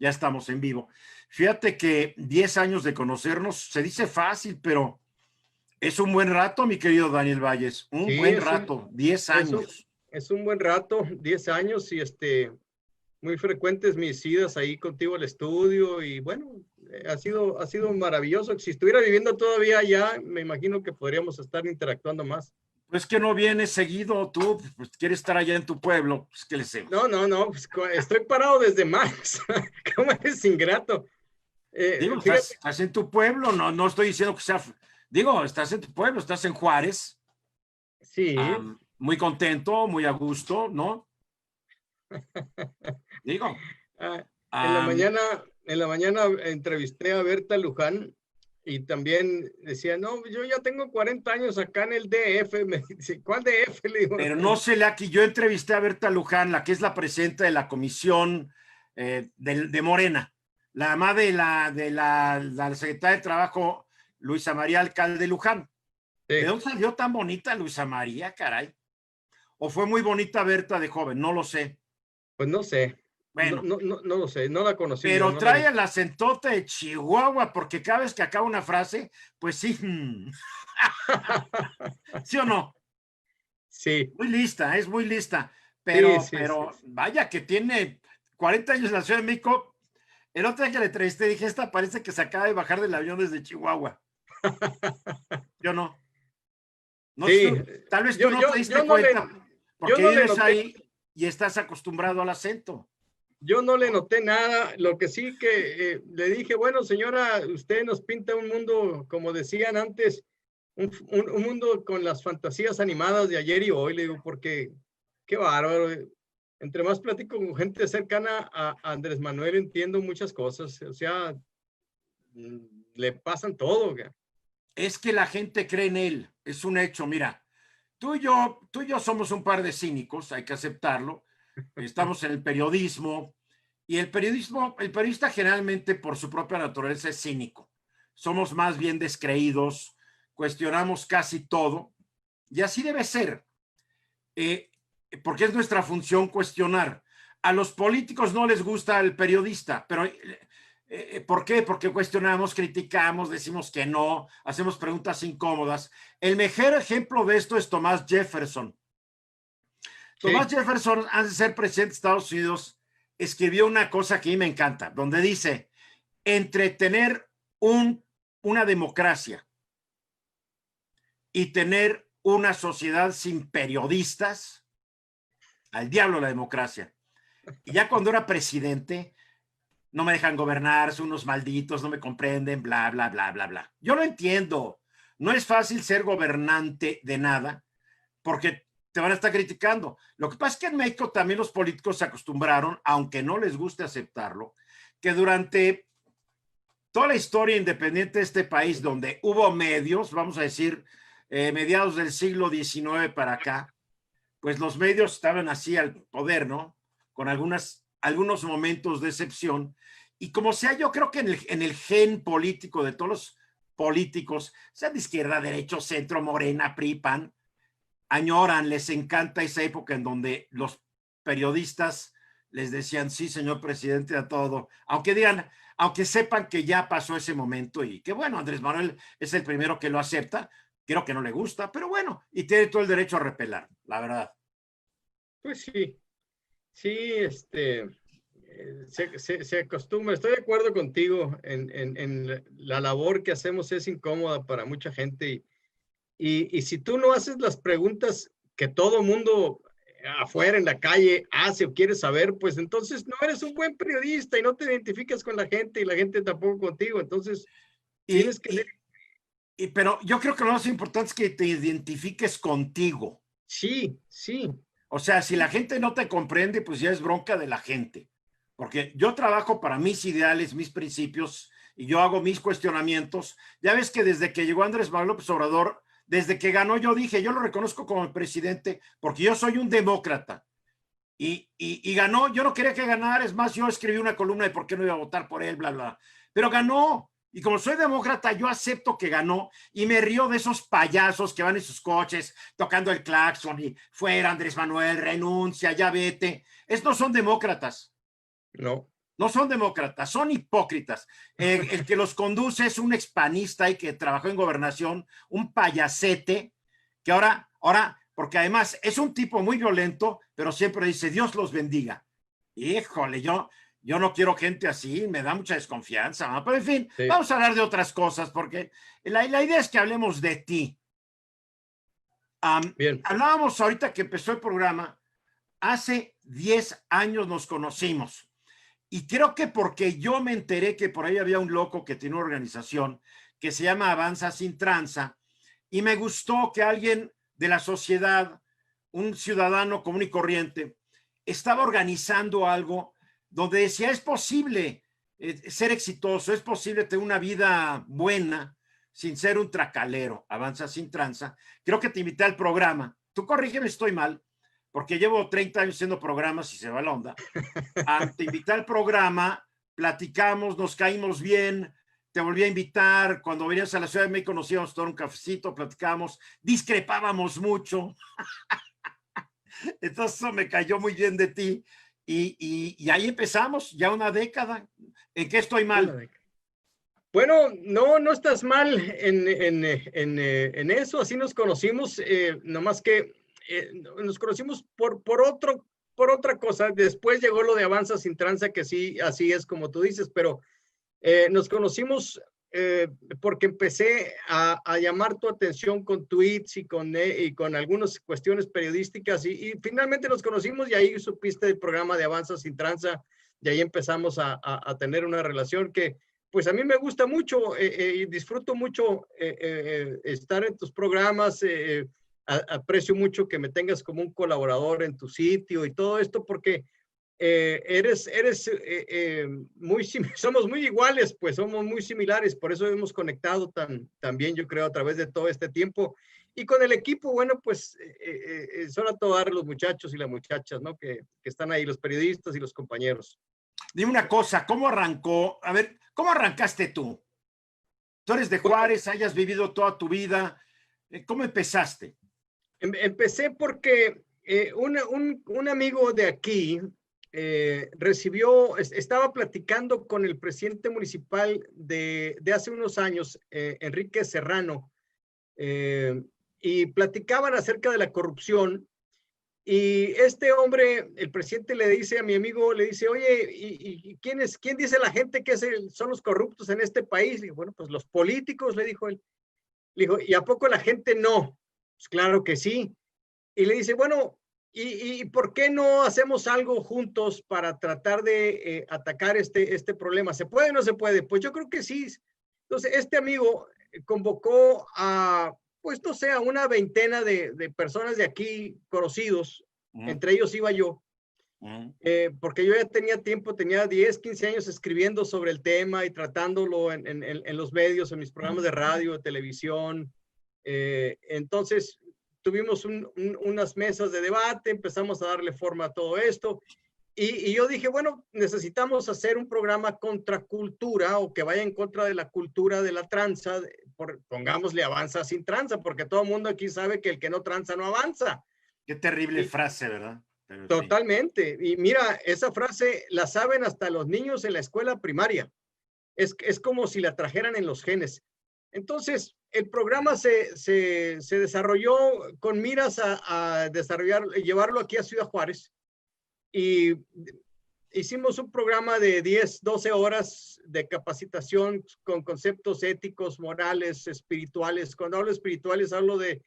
Ya estamos en vivo. Fíjate que 10 años de conocernos, se dice fácil, pero es un buen rato, mi querido Daniel Valles. Un Sí, buen rato, 10 años. es un buen rato, 10 años y muy frecuentes mis idas ahí contigo al estudio y bueno, ha sido maravilloso. Si estuviera viviendo todavía allá, me imagino que podríamos estar interactuando más. Pues que no vienes seguido tú, pues quieres estar allá en tu pueblo, pues ¿qué le hacemos? No, pues, estoy parado desde marzo. ¿Cómo eres ingrato? Digo, Fíjate, estás en tu pueblo, no estoy diciendo que sea, digo, estás en tu pueblo, estás en Juárez, sí, muy contento, muy a gusto, ¿no? Digo, ah, um, en la mañana entrevisté a Berta Luján y también decía, no, yo ya tengo 40 años acá en el DF. Me dice, ¿cuál DF? Le digo, pero no sé, aquí yo entrevisté a Berta Luján, la que es la presidenta de la comisión de Morena, la mamá la secretaria de Trabajo, Luisa María Alcalde Luján. ¿De sí, dónde salió tan bonita Luisa María, caray? ¿O fue muy bonita Berta de joven? No lo sé. pues no sé, Bueno, no lo sé, no la conocí yo, pero no la trae vi. el acentote de Chihuahua, porque cada vez que acaba una frase, pues sí, ¿sí o no? Sí, Muy lista, es muy lista, sí. pero vaya que tiene 40 años en la Ciudad de México. El otro día que le entrevisté dije, esta parece que se acaba de bajar del avión desde Chihuahua. Yo no. No, Sí, tal vez tú no te diste yo no le, cuenta yo porque no le vives noté, ahí y estás acostumbrado al acento. yo no le noté nada. Lo que sí que le dije, bueno, señora, usted nos pinta un mundo, como decían antes, un mundo con las fantasías animadas de ayer y hoy. Le digo, porque qué bárbaro. Entre más platico con gente cercana a Andrés Manuel, entiendo muchas cosas. O sea, le pasan todo. Es que la gente cree en él, es un hecho. Mira, tú y yo somos un par de cínicos, hay que aceptarlo. Estamos en el periodismo y el periodista generalmente por su propia naturaleza es cínico. Somos más bien descreídos, cuestionamos casi todo y así debe ser, eh, porque es nuestra función cuestionar. A los políticos no les gusta el periodista, pero ¿por qué? Porque cuestionamos, criticamos, decimos que no, hacemos preguntas incómodas. El mejor ejemplo de esto es Thomas Jefferson. Thomas Sí, Jefferson, antes de ser presidente de Estados Unidos, escribió una cosa que a mí me encanta, donde dice, entre tener una democracia y tener una sociedad sin periodistas, al diablo la democracia. Y ya cuando era presidente, no me dejan gobernar, son unos malditos, no me comprenden, bla, bla, bla, bla, bla. Yo lo entiendo. No es fácil ser gobernante de nada porque te van a estar criticando. Lo que pasa es que en México también los políticos se acostumbraron, aunque no les guste aceptarlo, que durante toda la historia independiente de este país, donde hubo medios, vamos a decir, mediados del siglo XIX para acá, pues los medios estaban así al poder, ¿no? Con algunos momentos de excepción. Y como sea, yo creo que en el gen político de todos los políticos, sean de izquierda, derecho, centro, morena, PRI, PAN, añoran, les encanta esa época en donde los periodistas les decían, sí, señor presidente, a todo, aunque digan, aunque sepan que ya pasó ese momento y que bueno, Andrés Manuel es el primero que lo acepta, creo que no le gusta, pero bueno, y tiene todo el derecho a repelar, la verdad. pues sí. Sí, se acostumbra. Estoy de acuerdo contigo en la labor que hacemos es incómoda para mucha gente y si tú no haces las preguntas que todo mundo afuera en la calle hace o quiere saber, pues entonces no eres un buen periodista y no te identificas con la gente y la gente tampoco contigo. Entonces Y, tienes que ser, y, pero yo creo que lo más importante es que te identifiques contigo. sí, O sea, si la gente no te comprende, pues ya es bronca de la gente. Porque yo trabajo para mis ideales, mis principios, y yo hago mis cuestionamientos. Ya ves que desde que llegó Andrés Manuel López Obrador, desde que ganó, yo dije, yo lo reconozco como el presidente, porque yo soy un demócrata. Y ganó, yo no quería que ganara, es más, yo escribí una columna de por qué no iba a votar por él, bla, bla. Pero ganó. Y como soy demócrata, yo acepto que ganó y me río de esos payasos que van en sus coches tocando el claxon y fuera Andrés Manuel, renuncia, ya vete. Estos son demócratas. no. No son demócratas, son hipócritas. El que los conduce es un expanista y que trabajó en gobernación, un payasete, que ahora, porque además es un tipo muy violento, pero siempre dice, Dios los bendiga. Híjole, yo no quiero gente así, me da mucha desconfianza, ¿no? Pero en fin, Sí. vamos a hablar de otras cosas, porque la idea es que hablemos de ti. Bien. Hablábamos ahorita que empezó el programa, hace 10 años nos conocimos. Y creo que porque yo me enteré que por ahí había un loco que tiene una organización que se llama Avanza Sin Tranza, y me gustó que alguien de la sociedad, un ciudadano común y corriente, estaba organizando algo donde decía, es posible ser exitoso, es posible tener una vida buena sin ser un tracalero. Avanza Sin Tranza. Creo que te invité al programa. Tú corrígeme, estoy mal, porque llevo 30 años haciendo programas y se va la onda. Te invité al programa, platicamos, nos caímos bien, te volví a invitar, cuando venías a la Ciudad de México nos íbamos a tomar un cafecito, platicábamos, discrepábamos mucho, entonces eso me cayó muy bien de ti, y ahí empezamos, ya una década. ¿En qué estoy mal? Bueno, no estás mal en eso, así nos conocimos, nomás que nos conocimos por otra cosa. Después llegó lo de Avanza Sin Tranza, que sí, así es como tú dices, pero nos conocimos porque empecé a llamar tu atención con tweets y con algunas cuestiones periodísticas, y finalmente nos conocimos, y ahí supiste del programa de Avanza Sin Tranza, y ahí empezamos a tener una relación que pues a mí me gusta mucho y disfruto mucho estar en tus programas. Aprecio mucho que me tengas como un colaborador en tu sitio y todo esto, porque somos muy iguales, pues somos muy similares, por eso hemos conectado tan bien, yo creo, a través de todo este tiempo. Y con el equipo, bueno, pues son a todos los muchachos y las muchachas, ¿no? Que están ahí, los periodistas y los compañeros. Dime una cosa, ¿cómo arrancó? A ver, ¿cómo arrancaste tú? Tú eres de Juárez, hayas vivido toda tu vida. ¿Cómo empezaste? Empecé porque un amigo de aquí estaba platicando con el presidente municipal de hace unos años, Enrique Serrano, y platicaban acerca de la corrupción. Y este hombre, el presidente, le dice a mi amigo, le dice, oye, ¿y quién dice la gente que son los corruptos en este país? Le digo, bueno, pues los políticos, le dijo él. Le dijo, ¿y a poco la gente no? Pues claro que sí. Y le dice, bueno, ¿y por qué no hacemos algo juntos para tratar de atacar este problema? ¿Se puede o no se puede? Pues yo creo que sí. Entonces, este amigo convocó pues no sé, a una veintena de personas de aquí conocidos, entre ellos iba yo, porque yo ya tenía tiempo, tenía 10, 15 años escribiendo sobre el tema y tratándolo en los medios, en mis programas de radio, de televisión. Entonces, tuvimos unas mesas de debate, empezamos a darle forma a todo esto, y yo dije, bueno, necesitamos hacer un programa contra cultura, o que vaya en contra de la cultura de la tranza, pongámosle Avanza Sin Tranza, porque todo el mundo aquí sabe que el que no tranza no avanza. Qué terrible frase, ¿verdad? Pero totalmente. Sí. Y mira, esa frase la saben hasta los niños en la escuela primaria. Es como si la trajeran en los genes. Entonces, el programa se desarrolló con miras a llevarlo aquí a Ciudad Juárez. Y hicimos un programa de 10, 12 horas de capacitación con conceptos éticos, morales, espirituales. Cuando hablo de espirituales, hablo de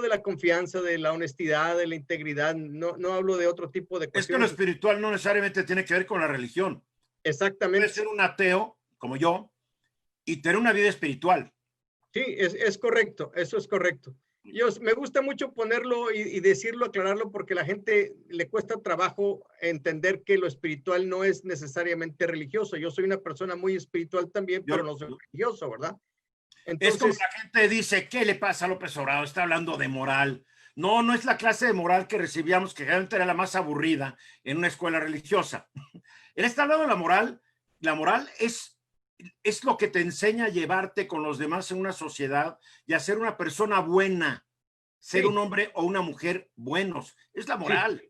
la confianza, de la honestidad, de la integridad. No hablo de otro tipo de cuestiones. Es que lo espiritual no necesariamente tiene que ver con la religión. Exactamente. Puedes ser un ateo, como yo, y tener una vida espiritual. Sí, es correcto, eso es correcto. Me gusta mucho ponerlo y decirlo, aclararlo, porque a la gente le cuesta trabajo entender que lo espiritual no es necesariamente religioso. Yo soy una persona muy espiritual también, pero no soy religioso, ¿verdad? Entonces, es como la gente dice, ¿qué le pasa a López Obrador? Está hablando de moral. No es la clase de moral que recibíamos, que realmente era la más aburrida en una escuela religiosa. Él está hablando de la moral. La moral es lo que te enseña a llevarte con los demás en una sociedad y a ser una persona buena, ser un hombre o una mujer buenos. Es la moral.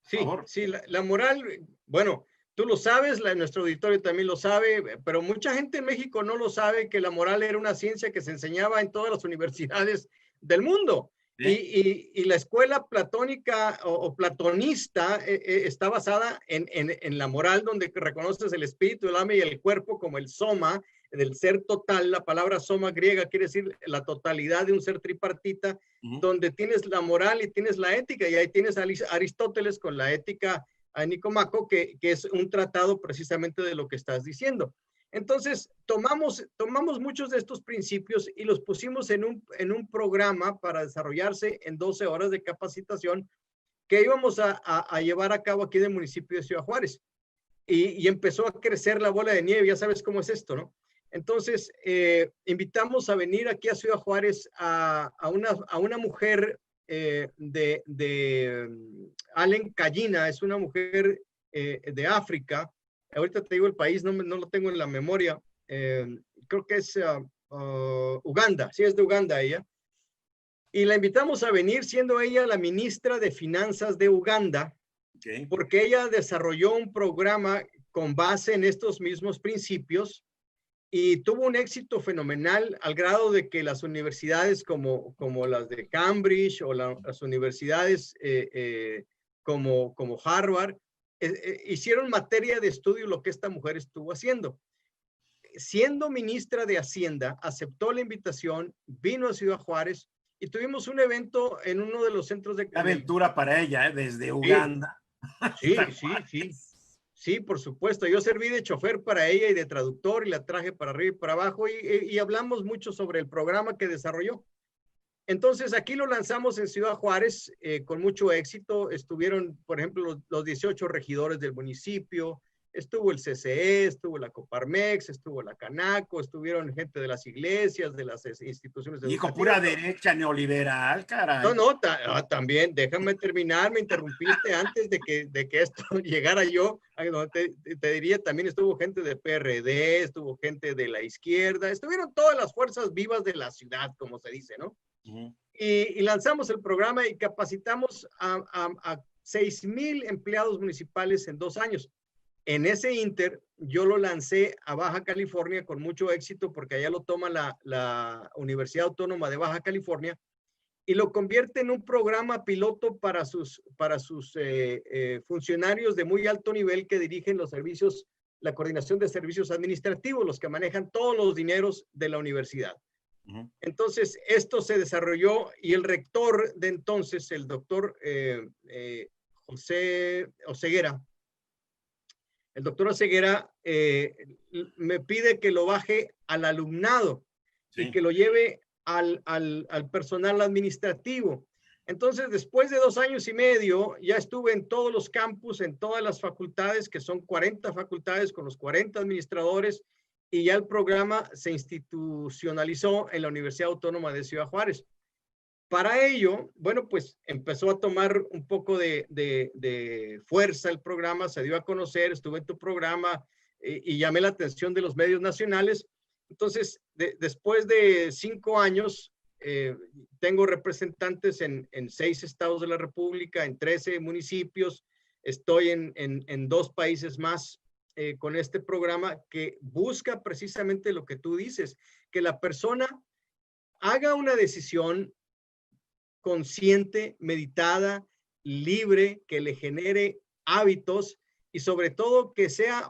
Sí, la moral, bueno, tú lo sabes, nuestro auditorio también lo sabe, pero mucha gente en México no lo sabe, que la moral era una ciencia que se enseñaba en todas las universidades del mundo. Y la escuela platónica o platonista está basada en la moral, donde reconoces el espíritu, el alma y el cuerpo como el soma, del ser total. La palabra soma griega quiere decir la totalidad de un ser tripartita, donde tienes la moral y tienes la ética, y ahí tienes a Aristóteles con la ética a Nicomaco, que es un tratado precisamente de lo que estás diciendo. Entonces, tomamos muchos de estos principios y los pusimos en un programa para desarrollarse en 12 horas de capacitación que íbamos a llevar a cabo aquí en el municipio de Ciudad Juárez. Y empezó a crecer la bola de nieve, ya sabes cómo es esto, ¿no? Entonces, invitamos a venir aquí a Ciudad Juárez a una mujer de Allen Callina, es una mujer de África. Ahorita te digo el país, no lo tengo en la memoria. Creo que es Uganda, sí, es de Uganda ella. Y la invitamos a venir siendo ella la ministra de Finanzas de Uganda, porque ella desarrolló un programa con base en estos mismos principios y tuvo un éxito fenomenal, al grado de que las universidades como las de Cambridge o las universidades como Harvard hicieron materia de estudio lo que esta mujer estuvo haciendo. Siendo ministra de Hacienda, aceptó la invitación, vino a Ciudad Juárez y tuvimos un evento en uno de los centros de... Aventura para ella, desde Uganda. Sí, por supuesto. Yo serví de chofer para ella y de traductor, y la traje para arriba y para abajo, y hablamos mucho sobre el programa que desarrolló. Entonces, aquí lo lanzamos en Ciudad Juárez con mucho éxito. Estuvieron, por ejemplo, los 18 regidores del municipio, estuvo el CCE, estuvo la Coparmex, estuvo la Canaco, estuvieron gente de las iglesias, de las instituciones educativas. Dijo pura derecha neoliberal, caray. No, también, déjame terminar, me interrumpiste antes de que esto llegara yo. Te diría, también estuvo gente de PRD, estuvo gente de la izquierda, estuvieron todas las fuerzas vivas de la ciudad, como se dice, ¿no? Y lanzamos el programa y capacitamos a 6,000 empleados municipales en 2 años. En ese inter, yo lo lancé a Baja California con mucho éxito, porque allá lo toma la Universidad Autónoma de Baja California y lo convierte en un programa piloto para sus funcionarios de muy alto nivel que dirigen los servicios, la coordinación de servicios administrativos, los que manejan todos los dineros de la universidad. Entonces, esto se desarrolló y el rector de entonces, el doctor José Oseguera, el doctor Oseguera me pide que lo baje al alumnado y que lo lleve al personal administrativo. Entonces, después de 2 años y medio, ya estuve en todos los campus, en todas las facultades, que son 40 facultades con los 40 administradores, y ya el programa se institucionalizó en la Universidad Autónoma de Ciudad Juárez. Para ello, bueno, pues empezó a tomar un poco de fuerza el programa, se dio a conocer, estuve en tu programa y llamé la atención de los medios nacionales. Entonces, después de 5 años, tengo representantes en 6 estados de la República, en 13 municipios, estoy en 2 países más con este programa que busca precisamente lo que tú dices, que la persona haga una decisión consciente, meditada, libre, que le genere hábitos y sobre todo que sea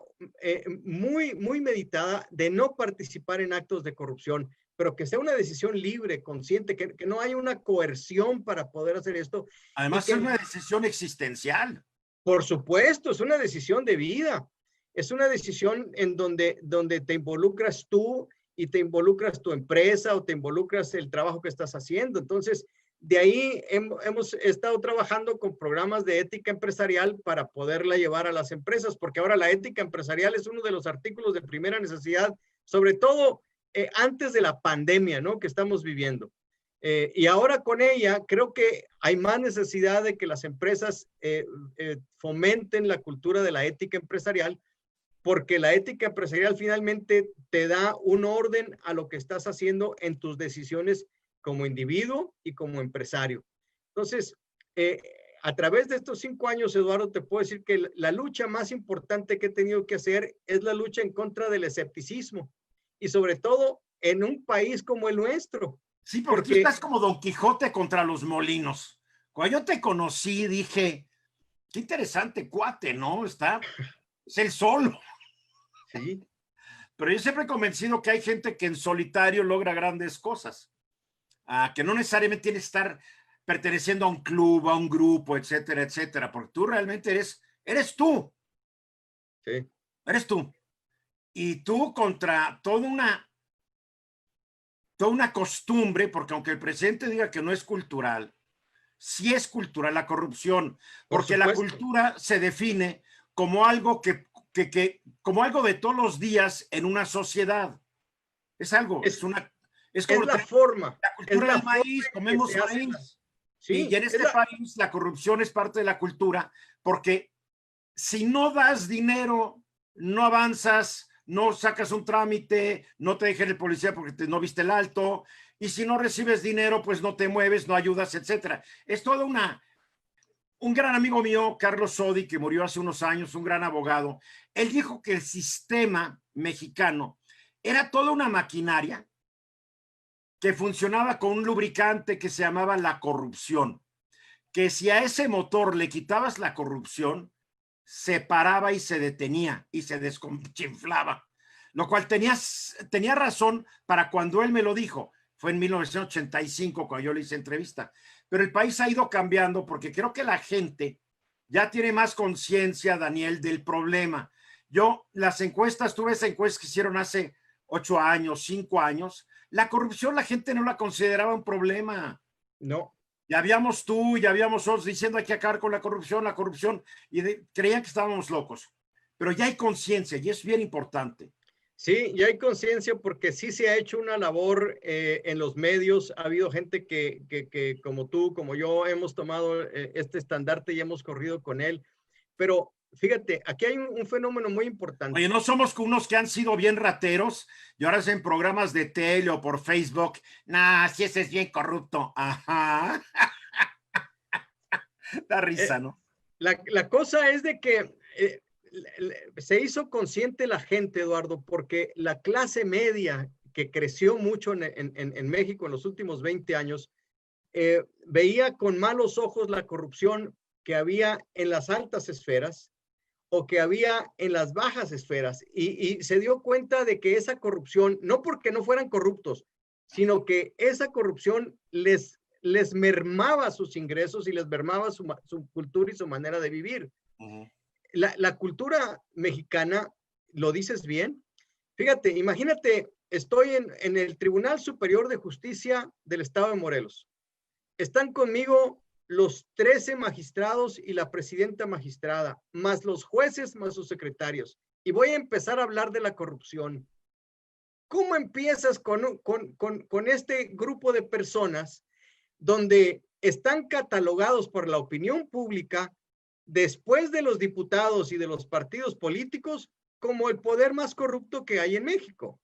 muy, muy meditada, de no participar en actos de corrupción, pero que sea una decisión libre, consciente, que no haya una coerción para poder hacer esto. Además, es una decisión existencial. Por supuesto, es una decisión de vida. Es una decisión en donde te involucras tú y te involucras tu empresa o te involucras el trabajo que estás haciendo. Entonces, de ahí hemos estado trabajando con programas de ética empresarial para poderla llevar a las empresas, porque ahora la ética empresarial es uno de los artículos de primera necesidad, sobre todo antes de la pandemia, ¿no?, que estamos viviendo. Y ahora con ella creo que hay más necesidad de que las empresas fomenten la cultura de la ética empresarial, porque la ética empresarial finalmente te da un orden a lo que estás haciendo en tus decisiones como individuo y como empresario. Entonces, a través de estos 5 años, Eduardo, te puedo decir que la lucha más importante que he tenido que hacer es la lucha en contra del escepticismo y sobre todo en un país como el nuestro. Sí, porque tú estás como Don Quijote contra los molinos. Cuando yo te conocí, dije, qué interesante cuate, ¿no? Es el solo. Sí. Pero yo siempre he convencido que hay gente que en solitario logra grandes cosas, que no necesariamente tiene que estar perteneciendo a un club, a un grupo, etcétera, etcétera, porque tú realmente eres tú. Sí. Eres tú. Y tú contra toda una costumbre, porque aunque el presidente diga que no es cultural, sí es cultural la corrupción, porque la cultura se define como algo como algo de todos los días en una sociedad. Es algo, es como es la forma. La cultura del maíz, comemos maíz. Sí, y en este país la corrupción es parte de la cultura, porque si no das dinero, no avanzas, no sacas un trámite, no te deja el policía porque no viste el alto, y si no recibes dinero, pues no te mueves, no ayudas, etcétera. Es toda un gran amigo mío, Carlos Sodi, que murió hace unos años, un gran abogado. Él dijo que el sistema mexicano era toda una maquinaria que funcionaba con un lubricante que se llamaba la corrupción, que si a ese motor le quitabas la corrupción, se paraba y se detenía y se desconchinflaba, lo cual tenía razón para cuando él me lo dijo. Fue en 1985 cuando yo le hice entrevista. Pero el país ha ido cambiando porque creo que la gente ya tiene más conciencia, Daniel, del problema. Las encuestas, tú ves encuestas que hicieron hace 8 años, 5 años, la corrupción la gente no la consideraba un problema. No. Ya habíamos tú, ya habíamos otros diciendo hay que acabar con la corrupción, y creían que estábamos locos. Pero ya hay conciencia y es bien importante. Sí, ya hay conciencia porque sí se ha hecho una labor en los medios. Ha habido gente que como tú, como yo, hemos tomado este estandarte y hemos corrido con él. Pero fíjate, aquí hay un fenómeno muy importante. Oye, no somos unos que han sido bien rateros y ahora hacen programas de tele o por Facebook. Nah, si ese es bien corrupto. Ajá. Da risa, ¿no? La cosa es de que se hizo consciente la gente, Eduardo, porque la clase media que creció mucho en México en los últimos 20 años, veía con malos ojos la corrupción que había en las altas esferas o que había en las bajas esferas y se dio cuenta de que esa corrupción, no porque no fueran corruptos, sino que esa corrupción les mermaba sus ingresos y les mermaba su cultura y su manera de vivir. Uh-huh. La cultura mexicana, lo dices bien. Fíjate, imagínate, estoy en el Tribunal Superior de Justicia del Estado de Morelos. Están conmigo los 13 magistrados y la presidenta magistrada, más los jueces, más sus secretarios. Y voy a empezar a hablar de la corrupción. ¿Cómo empiezas con este grupo de personas donde están catalogados por la opinión pública, después de los diputados y de los partidos políticos, como el poder más corrupto que hay en México?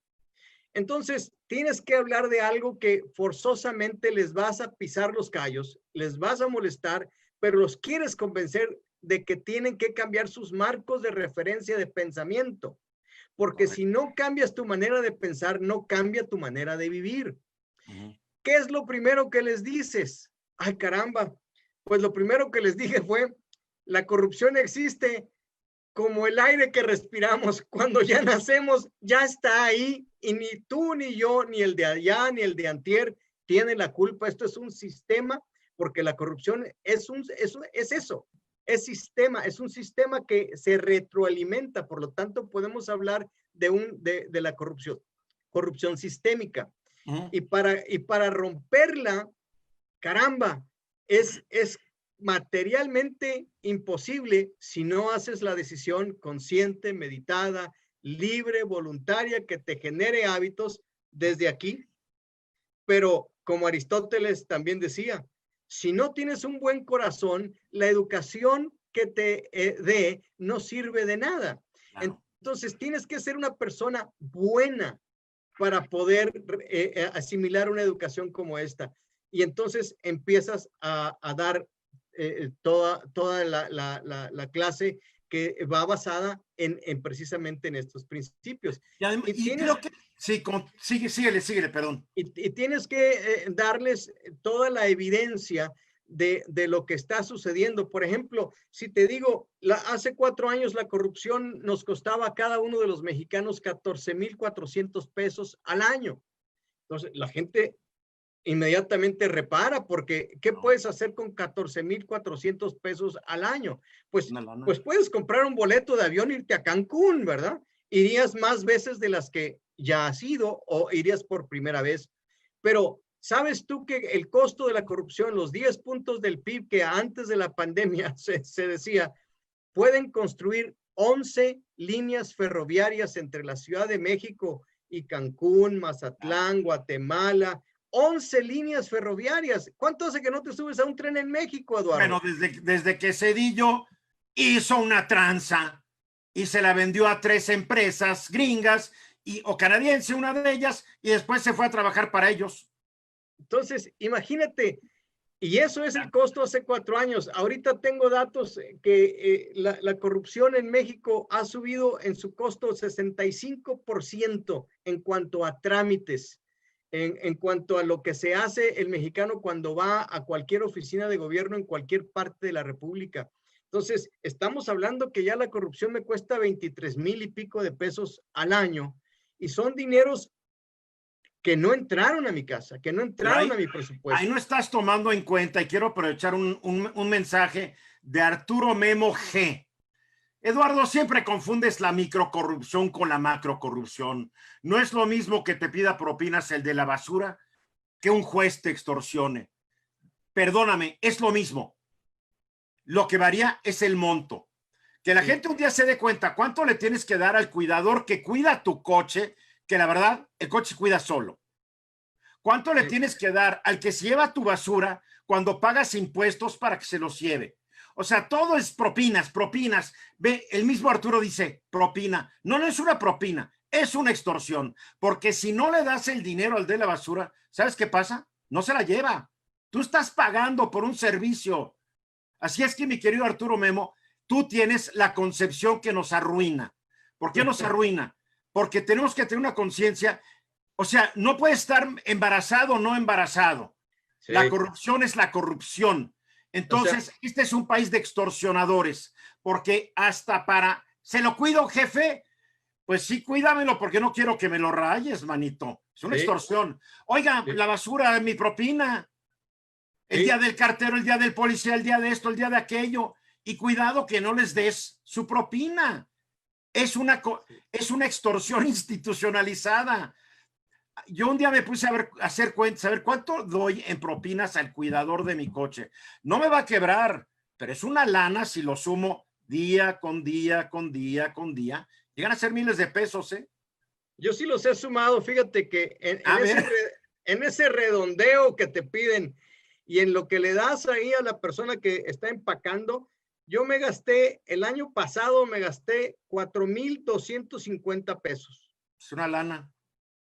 Entonces, tienes que hablar de algo que forzosamente les vas a pisar los callos, les vas a molestar, pero los quieres convencer de que tienen que cambiar sus marcos de referencia de pensamiento. Porque si no cambias tu manera de pensar, no cambia tu manera de vivir. Uh-huh. ¿Qué es lo primero que les dices? Ay, caramba. Pues lo primero que les dije fue, la corrupción existe como el aire que respiramos. Cuando ya nacemos, ya está ahí y ni tú, ni yo, ni el de allá, ni el de antier tienen la culpa. Esto es un sistema, porque la corrupción es eso. Es sistema, es un sistema que se retroalimenta. Por lo tanto, podemos hablar de la corrupción sistémica. Uh-huh. Y para romperla, caramba, es materialmente imposible si no haces la decisión consciente, meditada, libre, voluntaria, que te genere hábitos desde aquí. Pero como Aristóteles también decía, si no tienes un buen corazón, la educación que te dé no sirve de nada. Claro. Entonces tienes que ser una persona buena para poder asimilar una educación como esta. Y entonces empiezas a dar toda la clase que va basada en precisamente en estos principios. Y creo que, sí, síguele, perdón. Y tienes que darles toda la evidencia de lo que está sucediendo. Por ejemplo, si te digo, hace 4 años la corrupción nos costaba a cada uno de los mexicanos 14,400 pesos al año. Entonces, la gente inmediatamente repara, porque ¿qué puedes hacer con 14,400 pesos al año? Pues puedes comprar un boleto de avión e irte a Cancún, ¿verdad? Irías más veces de las que ya has ido o irías por primera vez. Pero ¿sabes tú que el costo de la corrupción, los 10 puntos del PIB que antes de la pandemia se decía, pueden construir 11 líneas ferroviarias entre la Ciudad de México y Cancún, Mazatlán, Guatemala? 11 líneas ferroviarias. ¿Cuánto hace que no te subes a un tren en México, Eduardo? Bueno, desde que Zedillo hizo una tranza y se la vendió a 3 empresas gringas o canadiense, una de ellas, y después se fue a trabajar para ellos. Entonces, imagínate, y eso es el costo hace 4 años. Ahorita tengo datos que la corrupción en México ha subido en su costo 65% en cuanto a trámites. En cuanto a lo que se hace el mexicano cuando va a cualquier oficina de gobierno en cualquier parte de la República. Entonces, estamos hablando que ya la corrupción me cuesta 23,000 y pico de pesos al año, y son dineros que no entraron a mi casa, que no entraron a mi presupuesto. Ahí no estás tomando en cuenta, y quiero aprovechar un mensaje de Arturo Memo G. Eduardo, siempre confundes la microcorrupción con la macrocorrupción. No es lo mismo que te pida propinas el de la basura que un juez te extorsione. Perdóname, es lo mismo. Lo que varía es el monto. Que la gente un día se dé cuenta cuánto le tienes que dar al cuidador que cuida tu coche, que la verdad, el coche cuida solo. ¿Cuánto le tienes que dar al que se lleva tu basura cuando pagas impuestos para que se los lleve? O sea, todo es propinas. Ve, el mismo Arturo dice propina. No es una propina, es una extorsión. Porque si no le das el dinero al de la basura, ¿sabes qué pasa? No se la lleva. Tú estás pagando por un servicio. Así es que, mi querido Arturo Memo, tú tienes la concepción que nos arruina. ¿Por qué nos arruina? Porque tenemos que tener una conciencia. O sea, no puede estar embarazado o no embarazado. Sí. La corrupción es la corrupción. Entonces, este es un país de extorsionadores, porque hasta para, ¿se lo cuido, jefe? Pues sí, cuídamelo, porque no quiero que me lo rayes, manito. Es una extorsión. Oiga, la basura, mi propina. El día del cartero, el día del policía, el día de esto, el día de aquello. Y cuidado que no les des su propina. Es una extorsión institucionalizada. Yo un día me puse a hacer cuentas, a ver cuánto doy en propinas al cuidador de mi coche. No me va a quebrar, pero es una lana si lo sumo día con día. Llegan a ser miles de pesos, ¿eh? Yo sí los he sumado, fíjate que en ese redondeo que te piden y en lo que le das ahí a la persona que está empacando, yo me gasté, el año pasado me gasté 4,250 pesos. Es una lana.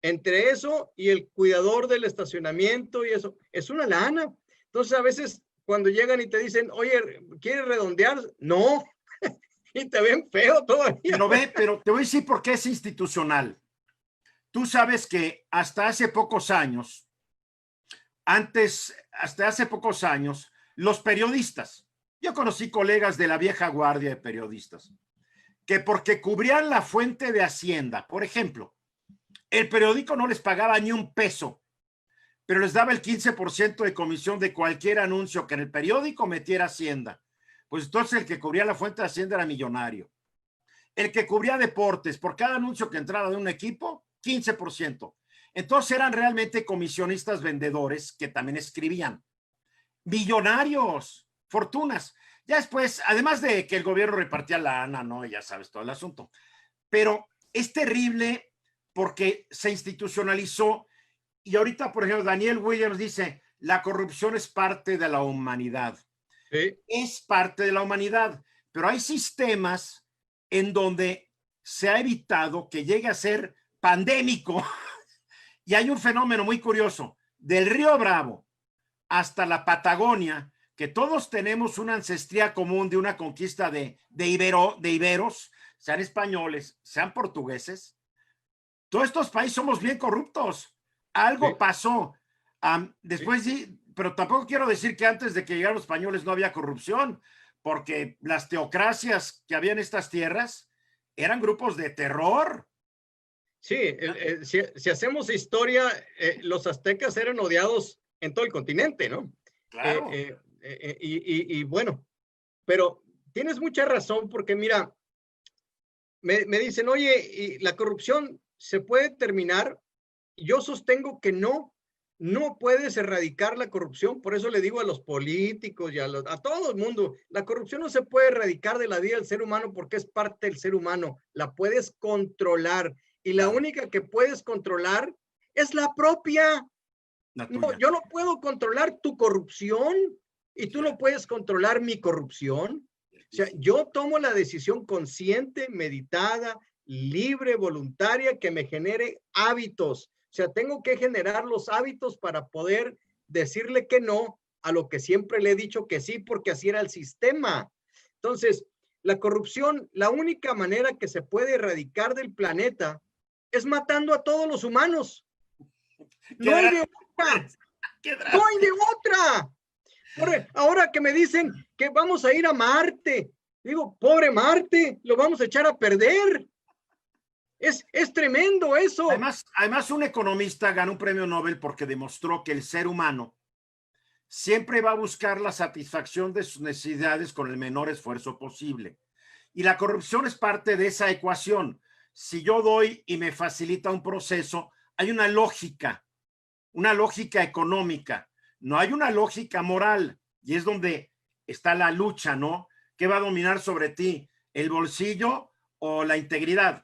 Entre eso y el cuidador del estacionamiento y eso, es una lana. Entonces, a veces cuando llegan y te dicen, oye, ¿quieres redondear? No, y te ven feo todavía. Pero te voy a decir por qué es institucional. Tú sabes que hasta hace pocos años, los periodistas, yo conocí colegas de la vieja guardia de periodistas, que porque cubrían la fuente de Hacienda, por ejemplo, el periódico no les pagaba ni un peso, pero les daba el 15% de comisión de cualquier anuncio que en el periódico metiera Hacienda. Pues entonces el que cubría la fuente de Hacienda era millonario. El que cubría deportes, por cada anuncio que entraba de un equipo, 15%. Entonces eran realmente comisionistas vendedores que también escribían. Millonarios, fortunas. Ya después, además de que el gobierno repartía la lana, ¿no? Ya sabes todo el asunto. Pero es terrible porque se institucionalizó, y ahorita, por ejemplo, Daniel Williams dice, la corrupción es parte de la humanidad. Sí. Es parte de la humanidad, pero hay sistemas en donde se ha evitado que llegue a ser pandémico. Y hay un fenómeno muy curioso, del Río Bravo hasta la Patagonia, que todos tenemos una ancestría común de una conquista de iberos, sean españoles, sean portugueses. Todos estos países somos bien corruptos. Algo Sí, pasó. sí. Después sí, pero tampoco quiero decir que antes de que llegaran los españoles no había corrupción, porque las teocracias que había en estas tierras eran grupos de terror. Sí, si hacemos historia, los aztecas eran odiados en todo el continente, ¿no? Claro. Y bueno, pero tienes mucha razón porque mira, me dicen, oye, ¿y la corrupción se puede terminar? Yo sostengo que no, no puedes erradicar la corrupción. Por eso le digo a los políticos y a todo el mundo, la corrupción no se puede erradicar de la vida del ser humano porque es parte del ser humano. La puedes controlar y la Claro, única que puedes controlar es la propia. la No, tuya. yo no puedo controlar tu corrupción y tú no Claro. puedes controlar mi corrupción. O sea, yo tomo la decisión consciente, meditada, libre, voluntaria, que me genere hábitos. O sea, tengo que generar los hábitos para poder decirle que no a lo que siempre le he dicho que sí, porque así era el sistema. Entonces, la corrupción, la única manera que se puede erradicar del planeta es matando a todos los humanos. Qué No hay de drástico otra. eres, qué No hay de drástico. otra. Ahora que me dicen que vamos a ir a Marte, digo, pobre Marte, lo vamos a echar a perder. Es tremendo eso. Además, un economista ganó un premio Nobel porque demostró que el ser humano siempre va a buscar la satisfacción de sus necesidades con el menor esfuerzo posible. Y la corrupción es parte de esa ecuación. Si yo doy y me facilita un proceso, hay una lógica económica, no hay una lógica moral. Y es donde está la lucha, ¿no? ¿Qué va a dominar sobre ti? ¿El bolsillo o la integridad?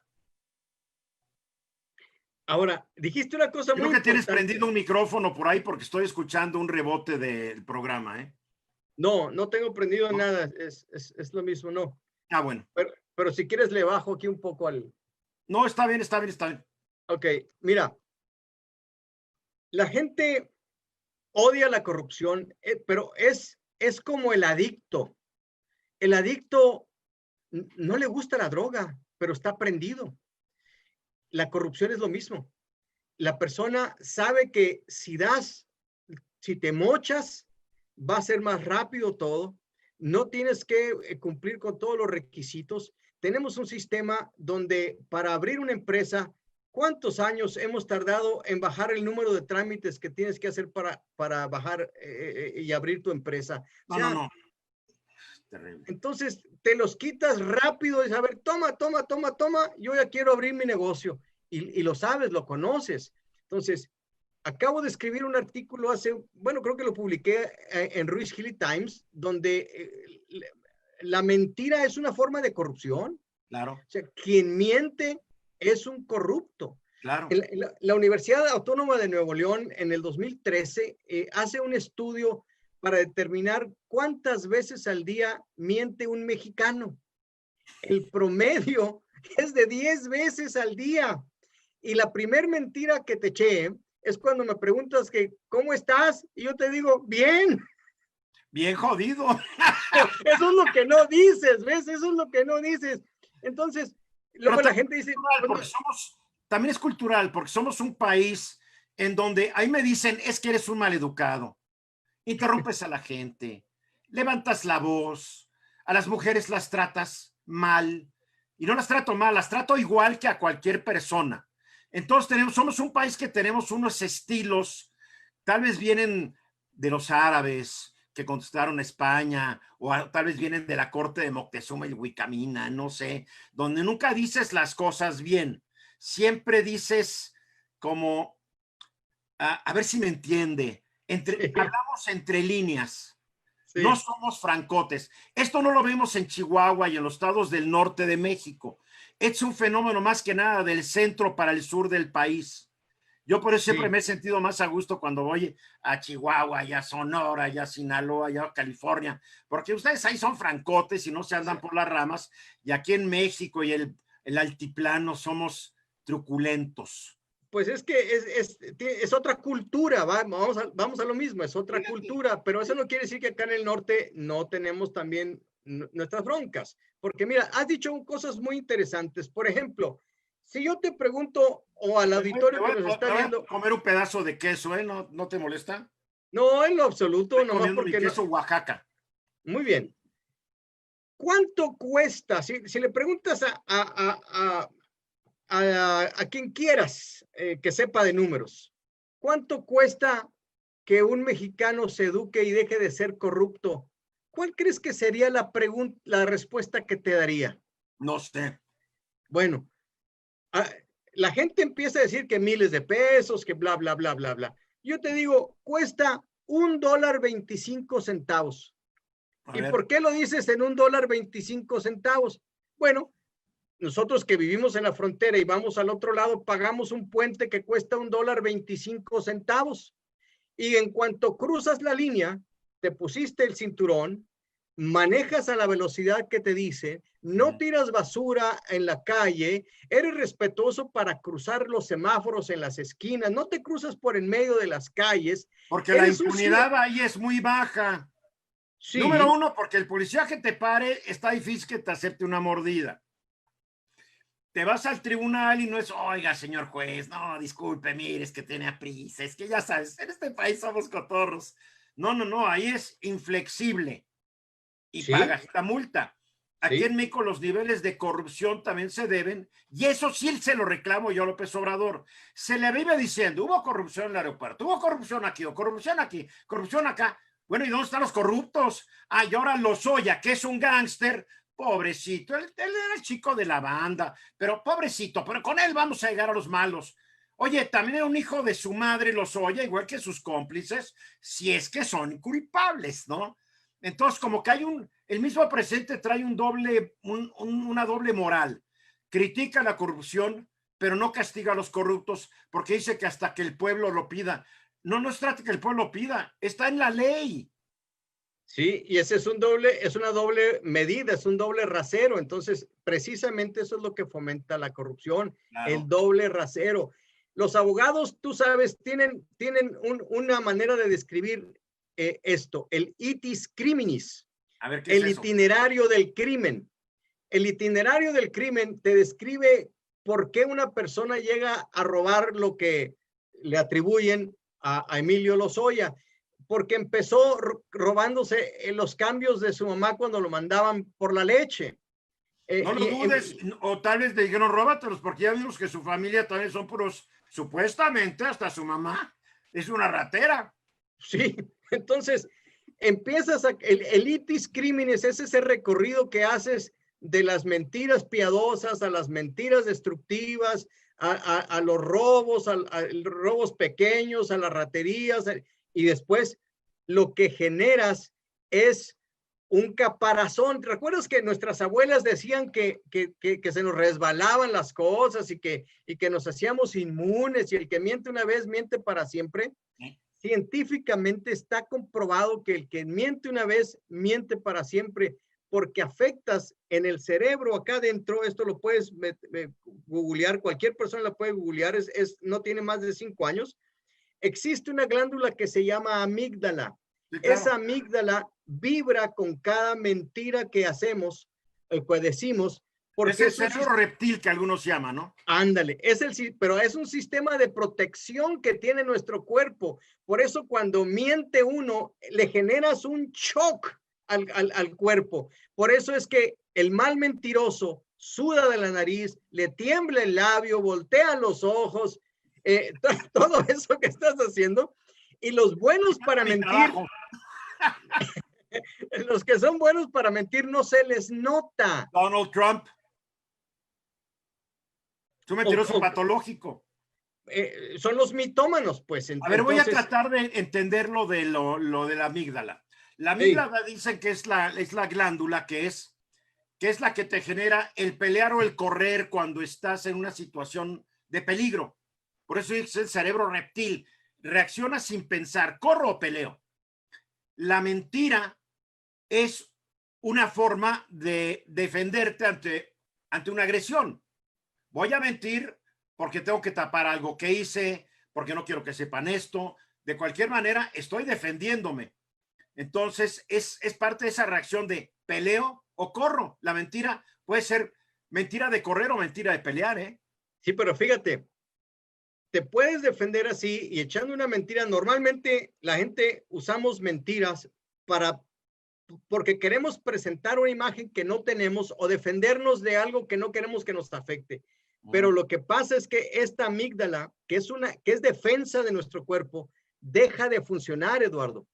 Ahora, dijiste una cosa Creo muy que tienes prendido importante. un micrófono por ahí porque estoy escuchando un rebote del programa, ¿eh? No, no tengo prendido ¿No? nada, es lo mismo, no. Ah, bueno. Pero si quieres le bajo aquí un poco al... No, está bien, está bien, está bien. Ok, mira, la gente odia la corrupción, pero es como el adicto. El adicto no le gusta la droga, pero está prendido. La corrupción es lo mismo. La persona sabe que si te mochas, va a ser más rápido todo. No tienes que cumplir con todos los requisitos. Tenemos un sistema donde para abrir una empresa, ¿cuántos años hemos tardado en bajar el número de trámites que tienes que hacer para bajar y abrir tu empresa? O No, no, sea, no. Terrible. entonces te los quitas rápido y a ver, toma, yo ya quiero abrir mi negocio. Y lo sabes, lo conoces. Entonces, acabo de escribir un artículo bueno, creo que lo publiqué en Ruiz Hilly Times, donde la mentira es una forma de corrupción. Claro, O sea, quien miente es un corrupto. claro. La Universidad Autónoma de Nuevo León en el 2013 hace un estudio para determinar cuántas veces al día miente un mexicano. El promedio es de 10 veces al día. Y la primer mentira que te eché es cuando me preguntas que ¿cómo estás? Y yo te digo, bien. Bien jodido. Eso es lo que no dices, ¿ves? Eso es lo que no dices. Entonces, Pero luego la gente dice, pues no, también es cultural, porque somos un país en donde ahí me dicen, es que eres un maleducado, interrumpes a la gente, levantas la voz, a las mujeres las tratas mal, y no las trato mal, las trato igual que a cualquier persona. Entonces somos un país que tenemos unos estilos, tal vez vienen de los árabes que conquistaron España, o tal vez vienen de la corte de Moctezuma y Huicamina, no sé, donde nunca dices las cosas bien, siempre dices como, a ver si me entiende, hablamos entre líneas, no sí, somos francotes. Esto no lo vemos en Chihuahua y en los estados del norte de México. Es un fenómeno más que nada del centro para el sur del país. Yo por eso siempre sí, me he sentido más a gusto cuando voy a Chihuahua, ya a Sonora, ya a Sinaloa, ya a California, porque ustedes ahí son francotes y no se sí. andan por las ramas, y aquí en México y el altiplano somos truculentos. Pues es que es otra cultura, vamos a lo mismo, es otra cultura, pero eso no quiere decir que acá en el norte no tenemos también nuestras broncas, porque mira, has dicho cosas muy interesantes. Por ejemplo, si yo te pregunto, o al auditorio que nos está Me voy viendo, a comer un pedazo de queso, ¿eh? ¿No, no te molesta? no en lo absoluto, Estoy nomás comiendo mi porque no, queso Oaxaca. muy bien. ¿Cuánto cuesta? Si le preguntas a quien quieras que sepa de números, ¿cuánto cuesta que un mexicano se eduque y deje de ser corrupto? ¿Cuál crees que sería la respuesta que te daría? No sé. Bueno, la gente empieza a decir que miles de pesos, que bla, bla, bla, bla, bla. Yo te digo, cuesta $1.25. A ¿Y ver. por qué lo dices en $1.25? Bueno, nosotros que vivimos en la frontera y vamos al otro lado, pagamos un puente que cuesta $1.25. Y en cuanto cruzas la línea, te pusiste el cinturón, manejas a la velocidad que te dice, no tiras basura en la calle, eres respetuoso para cruzar los semáforos en las esquinas, no te cruzas por en medio de las calles, Porque la eres un impunidad ahí es muy baja. Número sí, uno, porque el policía que te pare está difícil que te acepte una mordida. Te vas al tribunal y no es, oiga, señor juez, no, disculpe, mire, es que tenía prisa, es que ya sabes, en este país somos cotorros. No, no, no, ahí es inflexible y sí, pagas la multa. Aquí sí, en México los niveles de corrupción también se deben, y eso sí se lo reclamo yo a López Obrador. Se le vive diciendo, hubo corrupción en el aeropuerto, hubo corrupción aquí, o corrupción aquí, corrupción acá. Bueno, ¿y dónde están los corruptos? Ah, y ahora Lozoya, que es un gángster, pobrecito, él era el chico de la banda, pero pobrecito, pero con él vamos a llegar a los malos. Oye, también era un hijo de su madre Lozoya, igual que sus cómplices, si es que son culpables, ¿no? Entonces, como que hay el mismo presidente trae una doble moral. Critica la corrupción, pero no castiga a los corruptos, porque dice que hasta que el pueblo lo pida. No, no es trata que el pueblo pida, está en la ley. sí, y ese es una doble medida, es un doble rasero. Entonces, precisamente eso es lo que fomenta la corrupción, el Claro. doble rasero. Los abogados, tú sabes, tienen una manera de describir esto, el itis criminis, A ver, ¿qué es el eso? itinerario del crimen. El itinerario del crimen te describe por qué una persona llega a robar lo que le atribuyen a Emilio Lozoya, porque empezó robándose los cambios de su mamá cuando lo mandaban por la leche. No lo dudes, o tal vez te dijeron róbatelos, porque ya vimos que su familia también son puros, supuestamente, hasta su mamá es una ratera. Sí, entonces empiezas el itis criminis es ese recorrido que haces de las mentiras piadosas a las mentiras destructivas, a los robos, a robos pequeños, a las raterías, y después lo que generas es un caparazón. ¿Recuerdas que nuestras abuelas decían que se nos resbalaban las cosas y que nos hacíamos inmunes y el que miente una vez miente para siempre? Científicamente está comprobado que el que miente una vez miente para siempre porque afectas en el cerebro acá adentro. Esto lo puedes googlear, cualquier persona la puede googlear, no tiene más de 5 años. Existe una glándula que se llama amígdala. Sí, Esa claro. amígdala vibra con cada mentira que hacemos, que decimos, Es porque el es un cerebro reptil que algunos llaman, ¿no? ándale, pero es un sistema de protección que tiene nuestro cuerpo. Por eso cuando miente uno, le generas un shock al cuerpo. Por eso es que el mal mentiroso suda de la nariz, le tiembla el labio, voltea los ojos, todo eso que estás haciendo. Y los buenos para Mi mentir, trabajo. los que son buenos para mentir, no se les nota. Donald Trump. Es un O, mentiroso o, patológico. son los mitómanos, pues. A ver, voy a Entonces, tratar de entender lo de la amígdala. La hey, amígdala dicen que es la glándula que es la que te genera el pelear o el correr cuando estás en una situación de peligro. Por eso es el cerebro reptil. Reacciona sin pensar, corro o peleo. La mentira es una forma de defenderte ante una agresión. Voy a mentir porque tengo que tapar algo que hice, porque no quiero que sepan esto. De cualquier manera, estoy defendiéndome. Entonces, es parte de esa reacción de peleo o corro. La mentira puede ser mentira de correr o mentira de pelear, ¿eh? Sí, pero fíjate, te puedes defender así y echando una mentira. Normalmente la gente usamos mentiras porque queremos presentar una imagen que no tenemos o defendernos de algo que no queremos que nos afecte. Pero lo que pasa es que esta amígdala, que es defensa de nuestro cuerpo, deja de funcionar, Eduardo.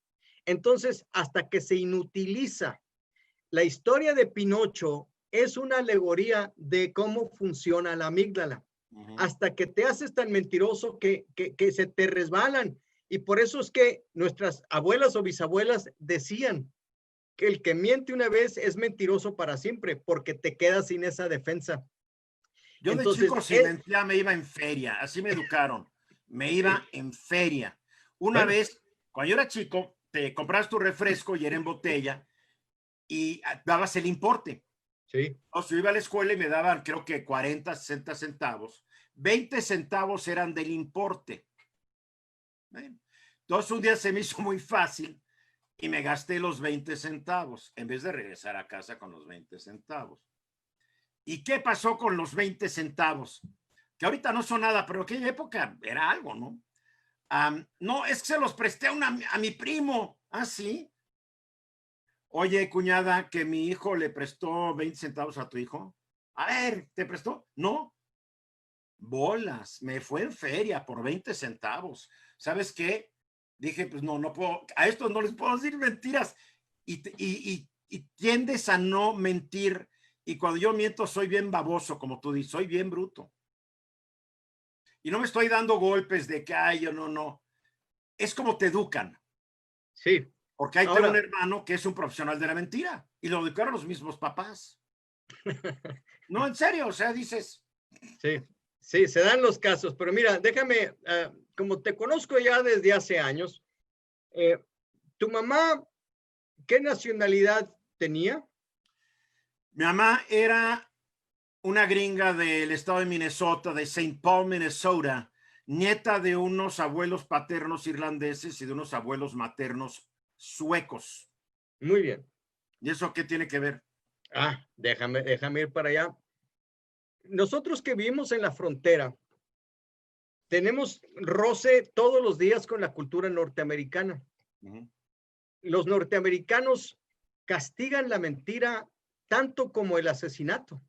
Entonces, hasta que se inutiliza. La historia de Pinocho es una alegoría de cómo funciona la amígdala. Hasta que te haces tan mentiroso que se te resbalan. Y por eso es que nuestras abuelas o bisabuelas decían que el que miente una vez es mentiroso para siempre, porque te quedas sin esa defensa. Yo Entonces, de chico, si mentía, me iba en feria. Así me educaron. Me iba en feria. Una vez, cuando yo era chico, te comprabas tu refresco y era en botella y dabas el importe. Sí. O sea, yo iba a la escuela y me daban, creo que 40, 60 centavos. 20 centavos eran del importe. Entonces, un día se me hizo muy fácil y me gasté los 20 centavos en vez de regresar a casa con los 20 centavos. ¿Y qué pasó con los 20 centavos? Que ahorita no son nada, pero en aquella época era algo, ¿no? No, es que se los presté a mi primo. ¿Ah, sí? Oye, cuñada, que mi hijo le prestó 20 centavos a tu hijo. A ver, ¿te prestó? No. Bolas, me fue en feria por 20 centavos. ¿Sabes qué? Dije, pues no puedo, a estos no les puedo decir mentiras. Y tiendes a no mentir. Y cuando yo miento, soy bien baboso, como tú dices, soy bien bruto. Y no me estoy dando golpes de que, ay, yo no. Es como te educan. Sí. Porque ahí tengo un hermano que es un profesional de la mentira. Y lo educaron los mismos papás. No, en serio, o sea, dices. Sí, se dan los casos. Pero mira, déjame, como te conozco ya desde hace años, ¿tu mamá qué nacionalidad tenía? Mi mamá era una gringa del estado de Minnesota, de St. Paul, Minnesota, nieta de unos abuelos paternos irlandeses y de unos abuelos maternos suecos. Muy bien. ¿Y eso qué tiene que ver? Déjame ir para allá. Nosotros que vivimos en la frontera, tenemos roce todos los días con la cultura norteamericana. Los norteamericanos castigan la mentira tanto como el asesinato.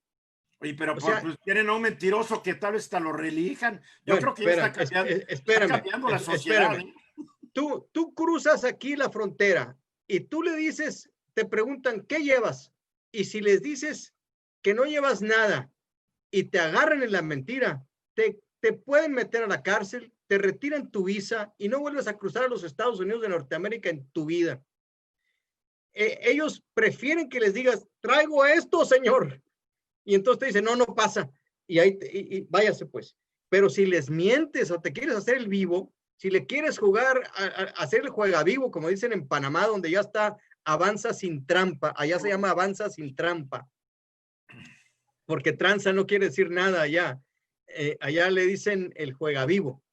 Oye, pero pues tienen a un mentiroso que tal vez hasta lo relijan. Yo creo que espera, está cambiando la sociedad. Espérame. Tú cruzas aquí la frontera y tú le dices, te preguntan, ¿qué llevas? Y si les dices que no llevas nada y te agarran en la mentira, te pueden meter a la cárcel, te retiran tu visa y no vuelves a cruzar a los Estados Unidos de Norteamérica en tu vida. Ellos prefieren que les digas, traigo esto, señor. Y entonces te dicen, no pasa. Y váyase pues. Pero si les mientes o te quieres hacer el vivo, si le quieres jugar a hacer el juega vivo, como dicen en Panamá, donde ya está avanza sin trampa, allá se llama avanza sin trampa, porque tranza no quiere decir nada allá. Allá le dicen el juega vivo.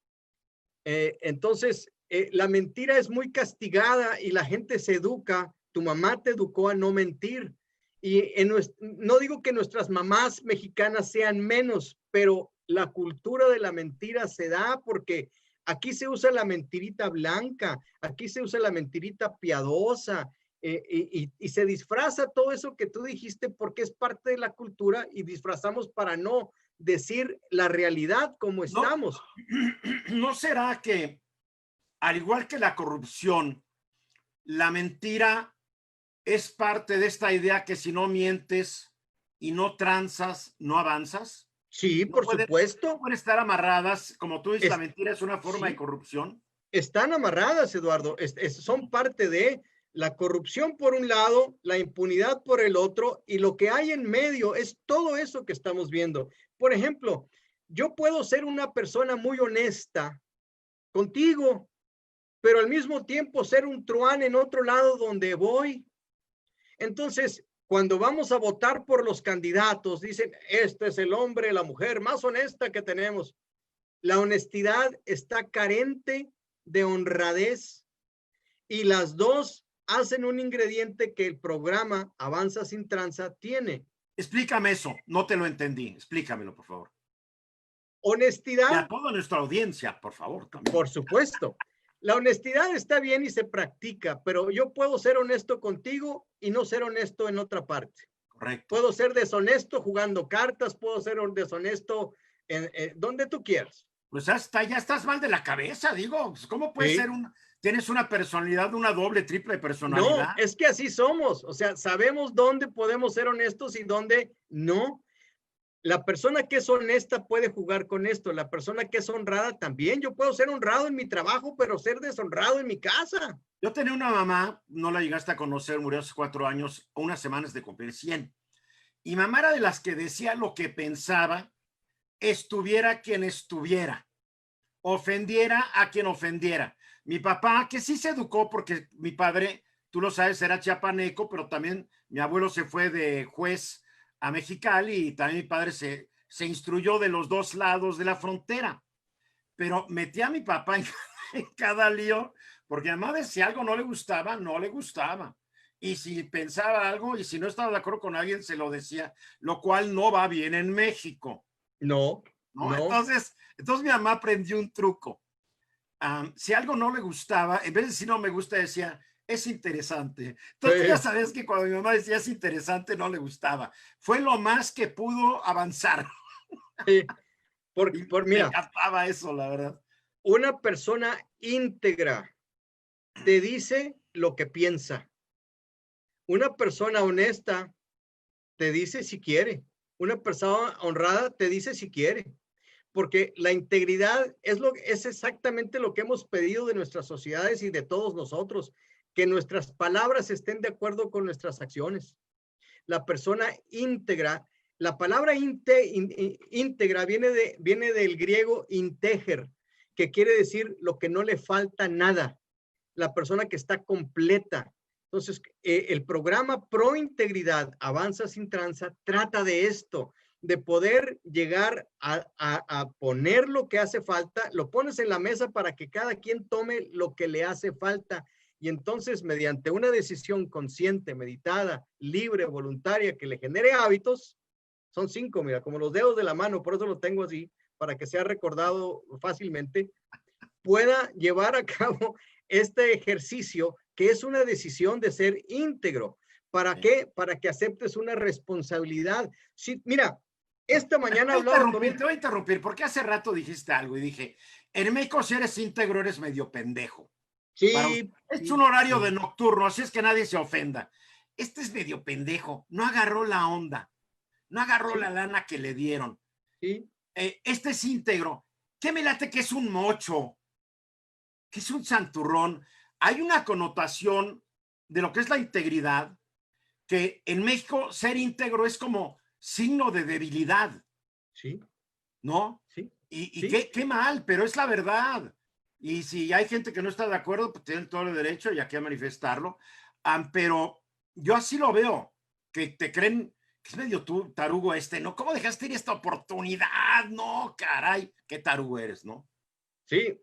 Entonces, la mentira es muy castigada y la gente se educa. Tu mamá te educó a no mentir. Y no digo que nuestras mamás mexicanas sean menos, pero la cultura de la mentira se da porque aquí se usa la mentirita blanca, aquí se usa la mentirita piadosa, y se disfraza todo eso que tú dijiste porque es parte de la cultura y disfrazamos para no decir la realidad como estamos. ¿No será que, al igual que la corrupción, la mentira es parte de esta idea que si no mientes y no transas, no avanzas? Sí, por supuesto. No pueden estar amarradas, como tú dices, la mentira es una forma de corrupción. Están amarradas, Eduardo. Son parte de la corrupción por un lado, la impunidad por el otro, y lo que hay en medio es todo eso que estamos viendo. Por ejemplo, yo puedo ser una persona muy honesta contigo, pero al mismo tiempo ser un truán en otro lado donde voy. Entonces, cuando vamos a votar por los candidatos, dicen, este es el hombre, la mujer más honesta que tenemos. La honestidad está carente de honradez y las dos hacen un ingrediente que el programa Avanza sin Tranza tiene. Explícame eso, no te lo entendí. Explícamelo, por favor. Y a Honestidad, toda nuestra audiencia, por favor, también. por supuesto. La honestidad está bien y se practica, pero yo puedo ser honesto contigo y no ser honesto en otra parte. Correcto. Puedo ser deshonesto jugando cartas, puedo ser deshonesto en donde tú quieras. Pues hasta ya estás mal de la cabeza, digo. ¿Cómo puede Sí. ser tienes una personalidad, una doble, triple personalidad? No, es que así somos. O sea, sabemos dónde podemos ser honestos y dónde no. La persona que es honesta puede jugar con esto. La persona que es honrada también. Yo puedo ser honrado en mi trabajo, pero ser deshonrado en mi casa. Yo tenía una mamá, no la llegaste a conocer, murió hace 4 años, unas semanas de cumplir 100. Y mamá era de las que decía lo que pensaba, estuviera quien estuviera, ofendiera a quien ofendiera. Mi papá, que sí se educó porque mi padre, tú lo sabes, era chiapaneco, pero también mi abuelo se fue de juez a Mexicali y también mi padre se instruyó de los dos lados de la frontera. Pero metía a mi papá en cada lío, porque además si algo no le gustaba, no le gustaba. Y si pensaba algo y si no estaba de acuerdo con alguien, se lo decía, lo cual no va bien en México. No, ¿no? no. Entonces mi mamá aprendió un truco. Si algo no le gustaba, en vez de decir no me gusta, decía, es interesante. Entonces Sí. ya sabes que cuando mi mamá decía es interesante, no le gustaba. Fue lo más que pudo avanzar. Sí. Y me Mira, encantaba eso, la verdad. una persona íntegra te dice lo que piensa. Una persona honesta te dice si quiere. Una persona honrada te dice si quiere. Porque la integridad es exactamente lo que hemos pedido de nuestras sociedades y de todos nosotros, que nuestras palabras estén de acuerdo con nuestras acciones. La persona íntegra, la palabra íntegra viene del griego integer, que quiere decir lo que no le falta nada, la persona que está completa. Entonces, el programa Pro Integridad Avanza sin Tranza trata de esto, de poder llegar a poner lo que hace falta, lo pones en la mesa para que cada quien tome lo que le hace falta. Y entonces, mediante una decisión consciente, meditada, libre, voluntaria, que le genere hábitos, son 5, mira, como los dedos de la mano, por eso lo tengo así, para que sea recordado fácilmente, pueda llevar a cabo este ejercicio que es una decisión de ser íntegro. ¿Para qué? Para que aceptes una responsabilidad. Sí, mira, esta mañana hablaba con Te voy a interrumpir, porque hace rato dijiste algo y dije, en México si eres íntegro eres medio pendejo. Sí. Es un horario de nocturno, así es que nadie se ofenda. Este es medio pendejo, no agarró la onda, no agarró la lana que le dieron. Sí. Este es íntegro. ¿Qué me late que es un mocho? Que es un santurrón. Hay una connotación de lo que es la integridad, que en México ser íntegro es como signo de debilidad. Sí. ¿No? Sí. Y sí. qué mal, pero es la verdad. Y si hay gente que no está de acuerdo, pues tienen todo el derecho y aquí a manifestarlo. Pero yo así lo veo, que te creen que es medio tú, tarugo ¿no? ¿Cómo dejaste ir esta oportunidad? No, caray, qué tarugo eres, ¿no? Sí,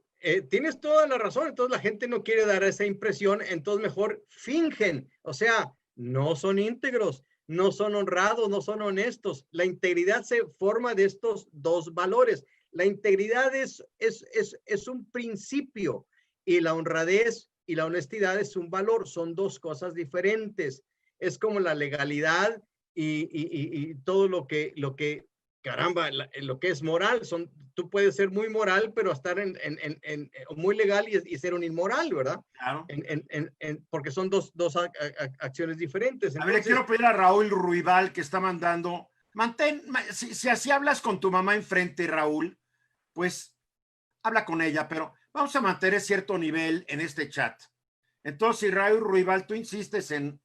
tienes toda la razón. Entonces la gente no quiere dar esa impresión, entonces mejor fingen. O sea, no son íntegros, no son honrados, no son honestos. La integridad se forma de estos dos valores. La integridad es un principio y la honradez y la honestidad es un valor. Son dos cosas diferentes. Es como la legalidad y todo lo que caramba, lo que es moral, tú puedes ser muy moral, pero estar muy legal y ser un inmoral, ¿verdad? Claro. Porque son dos acciones diferentes. A ver, le quiero pedir a Raúl Ruibal que está mandando, si así hablas con tu mamá enfrente, Raúl, pues habla con ella, pero vamos a mantener cierto nivel en este chat. Entonces, si Raúl Ruibal, tú insistes en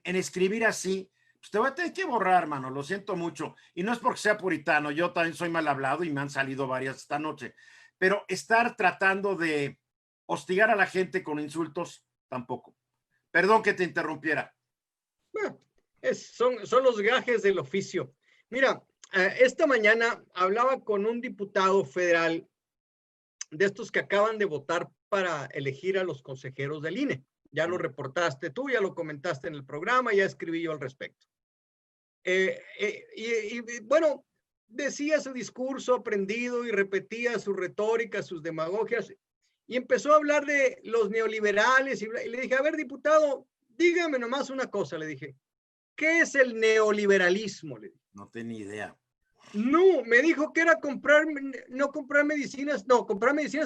escribir así, pues te voy a tener que borrar, mano, lo siento mucho. Y no es porque sea puritano, yo también soy mal hablado y me han salido varias esta noche. Pero estar tratando de hostigar a la gente con insultos, tampoco. Perdón que te interrumpiera. Bueno, son los gajes del oficio. Mira, esta mañana hablaba con un diputado federal de estos que acaban de votar para elegir a los consejeros del INE. Ya lo reportaste tú, ya lo comentaste en el programa, ya escribí yo al respecto. Bueno, decía su discurso aprendido y repetía su retórica, sus demagogias, y empezó a hablar de los neoliberales, y le dije, a ver, diputado, dígame nomás una cosa, le dije, ¿qué es el neoliberalismo? Le dije. No tenía idea. No, me dijo que era comprar medicinas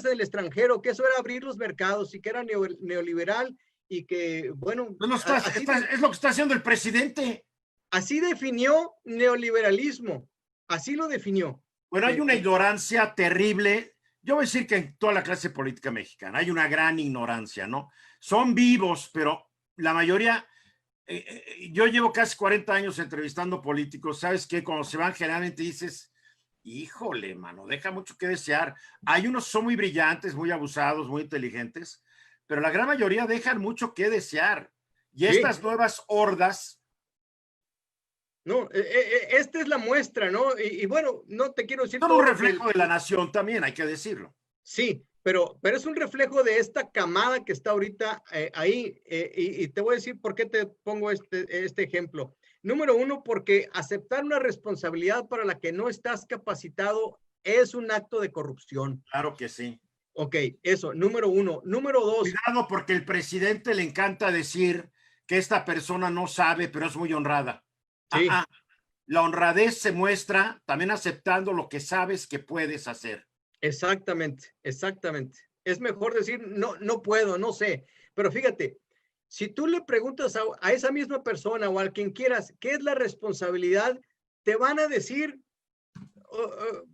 en el extranjero, que eso era abrir los mercados y que era neoliberal y que, bueno. Es lo que está haciendo el presidente. Así definió neoliberalismo, así lo definió. Bueno, hay una ignorancia terrible. Yo voy a decir que en toda la clase política mexicana hay una gran ignorancia, ¿no? Son vivos, pero la mayoría... yo llevo casi 40 años entrevistando políticos. ¿Sabes qué? Cuando se van, generalmente dices, híjole, mano, deja mucho que desear. Hay unos que son muy brillantes, muy abusados, muy inteligentes, pero la gran mayoría dejan mucho que desear. Y estas nuevas hordas... No, esta es la muestra, ¿no? Y bueno, no te quiero decir... Son un reflejo de la nación también, hay que decirlo. Sí, pero es un reflejo de esta camada que está ahorita ahí. Y te voy a decir por qué te pongo este ejemplo. Número uno, porque aceptar una responsabilidad para la que no estás capacitado es un acto de corrupción. Claro que sí. Ok, eso, número uno. Número dos. Cuidado, porque el presidente le encanta decir que esta persona no sabe, pero es muy honrada. Sí. La honradez se muestra también aceptando lo que sabes que puedes hacer. Exactamente, exactamente. Es mejor decir, no puedo, no sé. Pero fíjate, si tú le preguntas a esa misma persona o a quien quieras, ¿qué es la responsabilidad? Te van a decir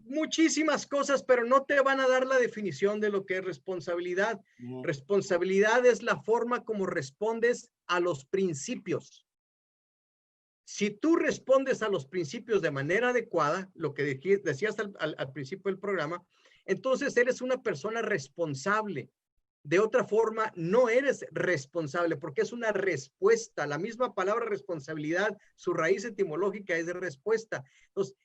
muchísimas cosas, pero no te van a dar la definición de lo que es responsabilidad. Responsabilidad es la forma como respondes a los principios. Si tú respondes a los principios de manera adecuada, lo que decías al principio del programa, entonces eres una persona responsable. De otra forma, no eres responsable porque es una respuesta. La misma palabra responsabilidad, su raíz etimológica es de respuesta. Entonces,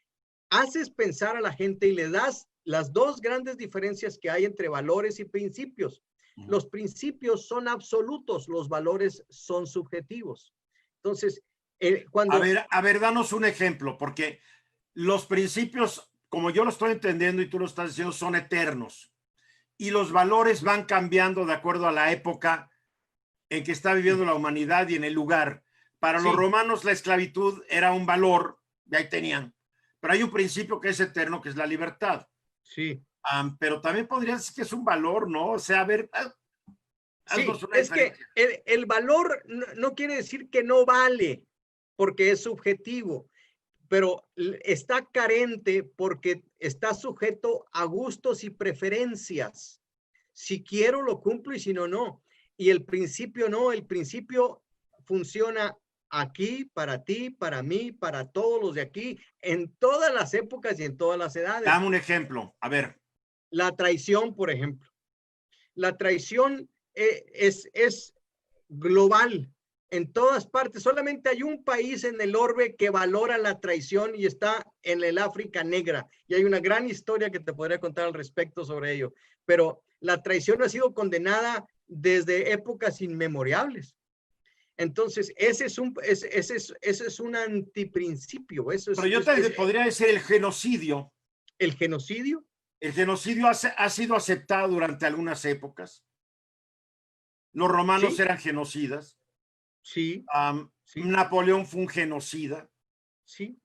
haces pensar a la gente y le das las dos grandes diferencias que hay entre valores y principios. Los principios son absolutos, los valores son subjetivos. Entonces, a ver, danos un ejemplo, porque los principios, como yo lo estoy entendiendo y tú lo estás diciendo, son eternos. Y los valores van cambiando de acuerdo a la época en que está viviendo la humanidad y en el lugar. Para los romanos la esclavitud era un valor, de ahí tenían. Pero hay un principio que es eterno, que es la libertad. Sí. Pero también podría decir que es un valor, ¿no? O sea, a ver... Sí, es que el valor no quiere decir que no vale, porque es subjetivo, pero está carente porque está sujeto a gustos y preferencias. Si quiero, lo cumplo y si no, no. Y el principio no, el principio funciona aquí, para ti, para mí, para todos los de aquí, en todas las épocas y en todas las edades. Dame un ejemplo, a ver. La traición, por ejemplo. La traición es global. En todas partes, solamente hay un país en el orbe que valora la traición y está en el África negra. Y hay una gran historia que te podría contar al respecto sobre ello. Pero la traición ha sido condenada desde épocas inmemorables. Entonces, ese es un antiprincipio. Pero yo te podría decir el genocidio. ¿El genocidio? El genocidio ha sido aceptado durante algunas épocas. Los romanos eran genocidas. Sí, sí. Napoleón fue un genocida. Sí.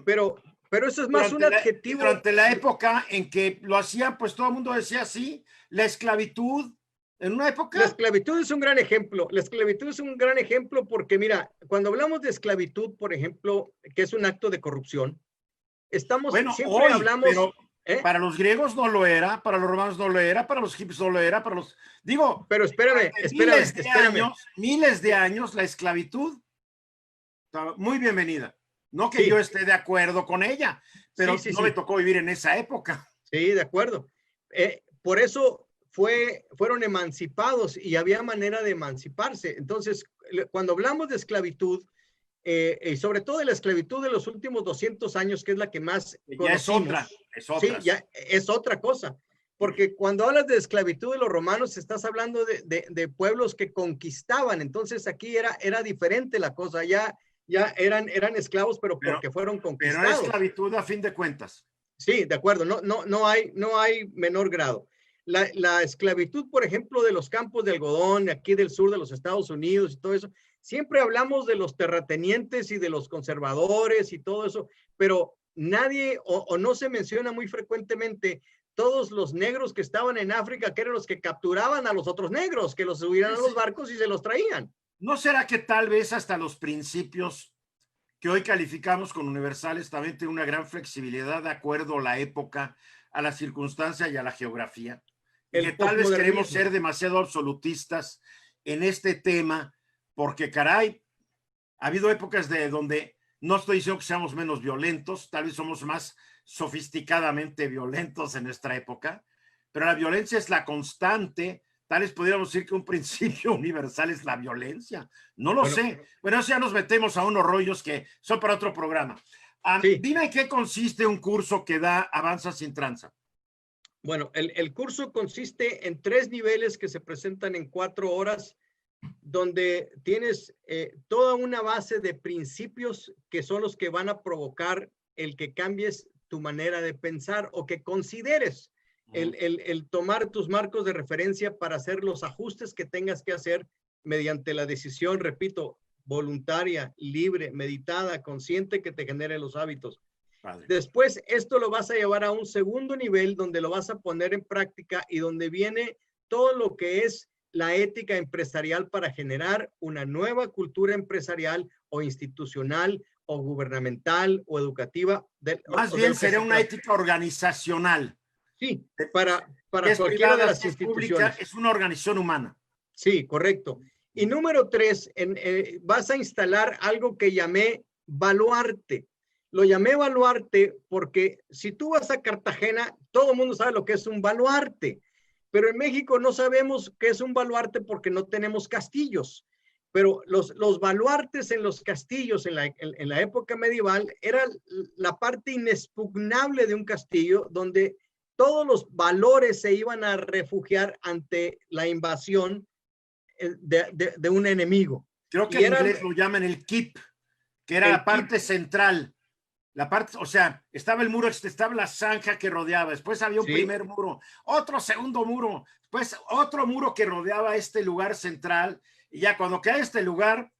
Pero eso es más un adjetivo. Durante la época en que lo hacían, pues todo el mundo decía sí, la esclavitud, en una época... La esclavitud es un gran ejemplo. La esclavitud es un gran ejemplo porque, mira, cuando hablamos de esclavitud, por ejemplo, que es un acto de corrupción, siempre hablamos... Pero para los griegos no lo era, para los romanos no lo era, para los egipcios no lo era, para los... Digo... Pero espérame. Miles de años, la esclavitud estaba muy bienvenida. No que yo esté de acuerdo con ella, pero no me tocó vivir en esa época. Sí, de acuerdo. Por eso fueron emancipados y había manera de emanciparse. Entonces, cuando hablamos de esclavitud, y sobre todo de la esclavitud de los últimos 200 años, que es la que más ya es otra, es otra. Sí, ya es otra cosa. Porque cuando hablas de esclavitud de los romanos, estás hablando de pueblos que conquistaban. Entonces aquí era diferente la cosa. Ya eran esclavos, pero porque fueron conquistados. Pero era esclavitud a fin de cuentas. Sí, de acuerdo. No hay menor grado. La esclavitud, por ejemplo, de los campos de algodón, aquí del sur de los Estados Unidos y todo eso, siempre hablamos de los terratenientes y de los conservadores y todo eso, pero nadie o no se menciona muy frecuentemente todos los negros que estaban en África, que eran los que capturaban a los otros negros, que los subían a los barcos y se los traían. ¿No será que tal vez hasta los principios que hoy calificamos con universales también tienen una gran flexibilidad de acuerdo a la época, a la circunstancia y a la geografía? Y que tal vez queremos ser demasiado absolutistas en este tema, porque caray, ha habido épocas de donde no estoy diciendo que seamos menos violentos, tal vez somos más sofisticadamente violentos en nuestra época, pero la violencia es la constante. Tal vez pudiéramos decir que un principio universal es la violencia. No lo sé. Bueno, eso ya nos metemos a unos rollos que son para otro programa. Sí. Dime qué consiste un curso que da Avanza Sin Tranza. Bueno, el curso consiste en 3 niveles que se presentan en 4 horas, donde tienes toda una base de principios que son los que van a provocar el que cambies tu manera de pensar o que consideres el tomar tus marcos de referencia para hacer los ajustes que tengas que hacer mediante la decisión, repito, voluntaria, libre, meditada, consciente, que te genere los hábitos. Padre. Después, esto lo vas a llevar a un segundo nivel donde lo vas a poner en práctica y donde viene todo lo que es la ética empresarial para generar una nueva cultura empresarial o institucional o gubernamental o educativa. Más bien sería una ética organizacional. Sí, para cualquiera de las instituciones. Es una organización humana. Sí, correcto. Y número 3, vas a instalar algo que llamé baluarte. Lo llamé baluarte porque si tú vas a Cartagena, todo el mundo sabe lo que es un baluarte. Pero en México no sabemos qué es un baluarte porque no tenemos castillos. Pero los baluartes en los castillos en la época medieval era la parte inexpugnable de un castillo donde todos los valores se iban a refugiar ante la invasión de un enemigo. Creo que en inglés lo llaman el keep, que era la parte central. La parte, o sea, estaba el muro, estaba la zanja que rodeaba, después había un primer muro, otro segundo muro, después otro muro que rodeaba este lugar central, y ya cuando cae este lugar,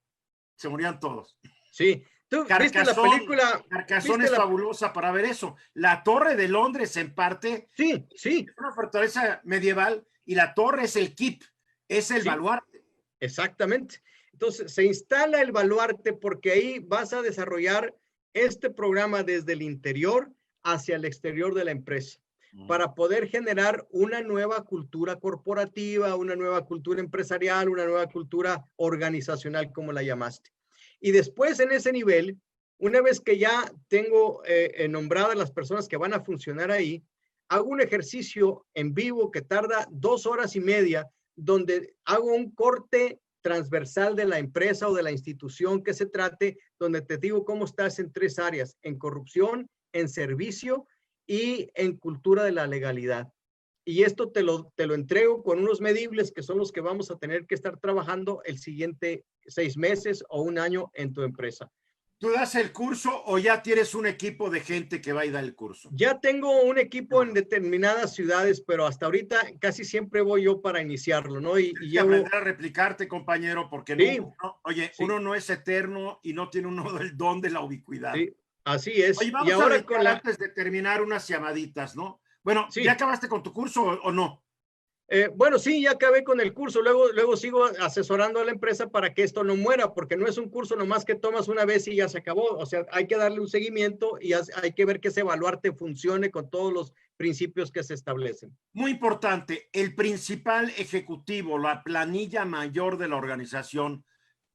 se morían todos. Sí. ¿Tú viste la película? Carcassonne es fabulosa para ver eso. La Torre de Londres, en parte, sí. es una fortaleza medieval, y la torre es el keep, es el baluarte. Exactamente. Entonces, se instala el baluarte porque ahí vas a desarrollar este programa desde el interior hacia el exterior de la empresa para poder generar una nueva cultura corporativa, una nueva cultura empresarial, una nueva cultura organizacional, como la llamaste. Y después en ese nivel, una vez que ya tengo nombradas las personas que van a funcionar ahí, hago un ejercicio en vivo que tarda 2 horas y media, donde hago un corte transversal de la empresa o de la institución que se trate, donde te digo cómo estás en 3 áreas: en corrupción, en servicio y en cultura de la legalidad. Y esto te lo entrego con unos medibles que son los que vamos a tener que estar trabajando el siguiente 6 meses o 1 año en tu empresa. ¿Tú das el curso o ya tienes un equipo de gente que va a ir a dar el curso? Ya tengo un equipo en determinadas ciudades, pero hasta ahorita casi siempre voy yo para iniciarlo, ¿no? Y aprender a replicarte, compañero, porque uno no es eterno y no tiene uno el don de la ubicuidad. Sí, así es. Oye, vamos a ver antes de terminar unas llamaditas, ¿no? Bueno, ¿ya acabaste con tu curso o no? Bueno, sí, ya acabé con el curso. Luego sigo asesorando a la empresa para que esto no muera, porque no es un curso nomás que tomas una vez y ya se acabó. O sea, hay que darle un seguimiento y hay que ver que ese evaluarte funcione con todos los principios que se establecen. Muy importante, el principal ejecutivo, la planilla mayor de la organización,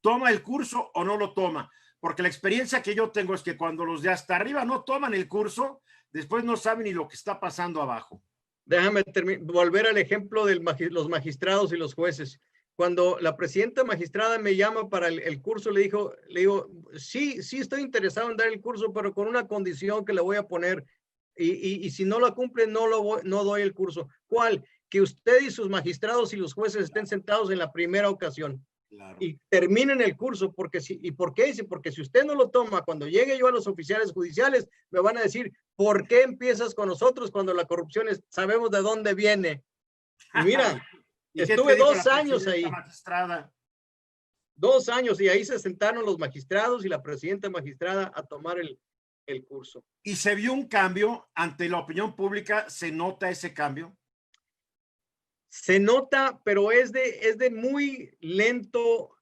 ¿toma el curso o no lo toma? Porque la experiencia que yo tengo es que cuando los de hasta arriba no toman el curso, después no saben ni lo que está pasando abajo. Déjame volver al ejemplo de los magistrados y los jueces. cuando la presidenta magistrada me llama para el curso, le digo, sí, sí estoy interesado en dar el curso, pero con una condición que le voy a poner, y si no la cumple, no doy el curso. ¿Cuál? Que usted y sus magistrados y los jueces estén sentados en la primera ocasión. Claro. Y terminen el curso, porque ¿y por qué? Dice, porque si usted no lo toma, cuando llegue yo a los oficiales judiciales, me van a decir, ¿por qué empiezas con nosotros cuando la corrupción sabemos de dónde viene? Y mira, ¿Y estuve 2 años ahí. Magistrada? 2 años, y ahí se sentaron los magistrados y la presidenta magistrada a tomar el curso. ¿Y se vio un cambio ante la opinión pública? ¿Se nota ese cambio? Se nota, pero es de muy lento,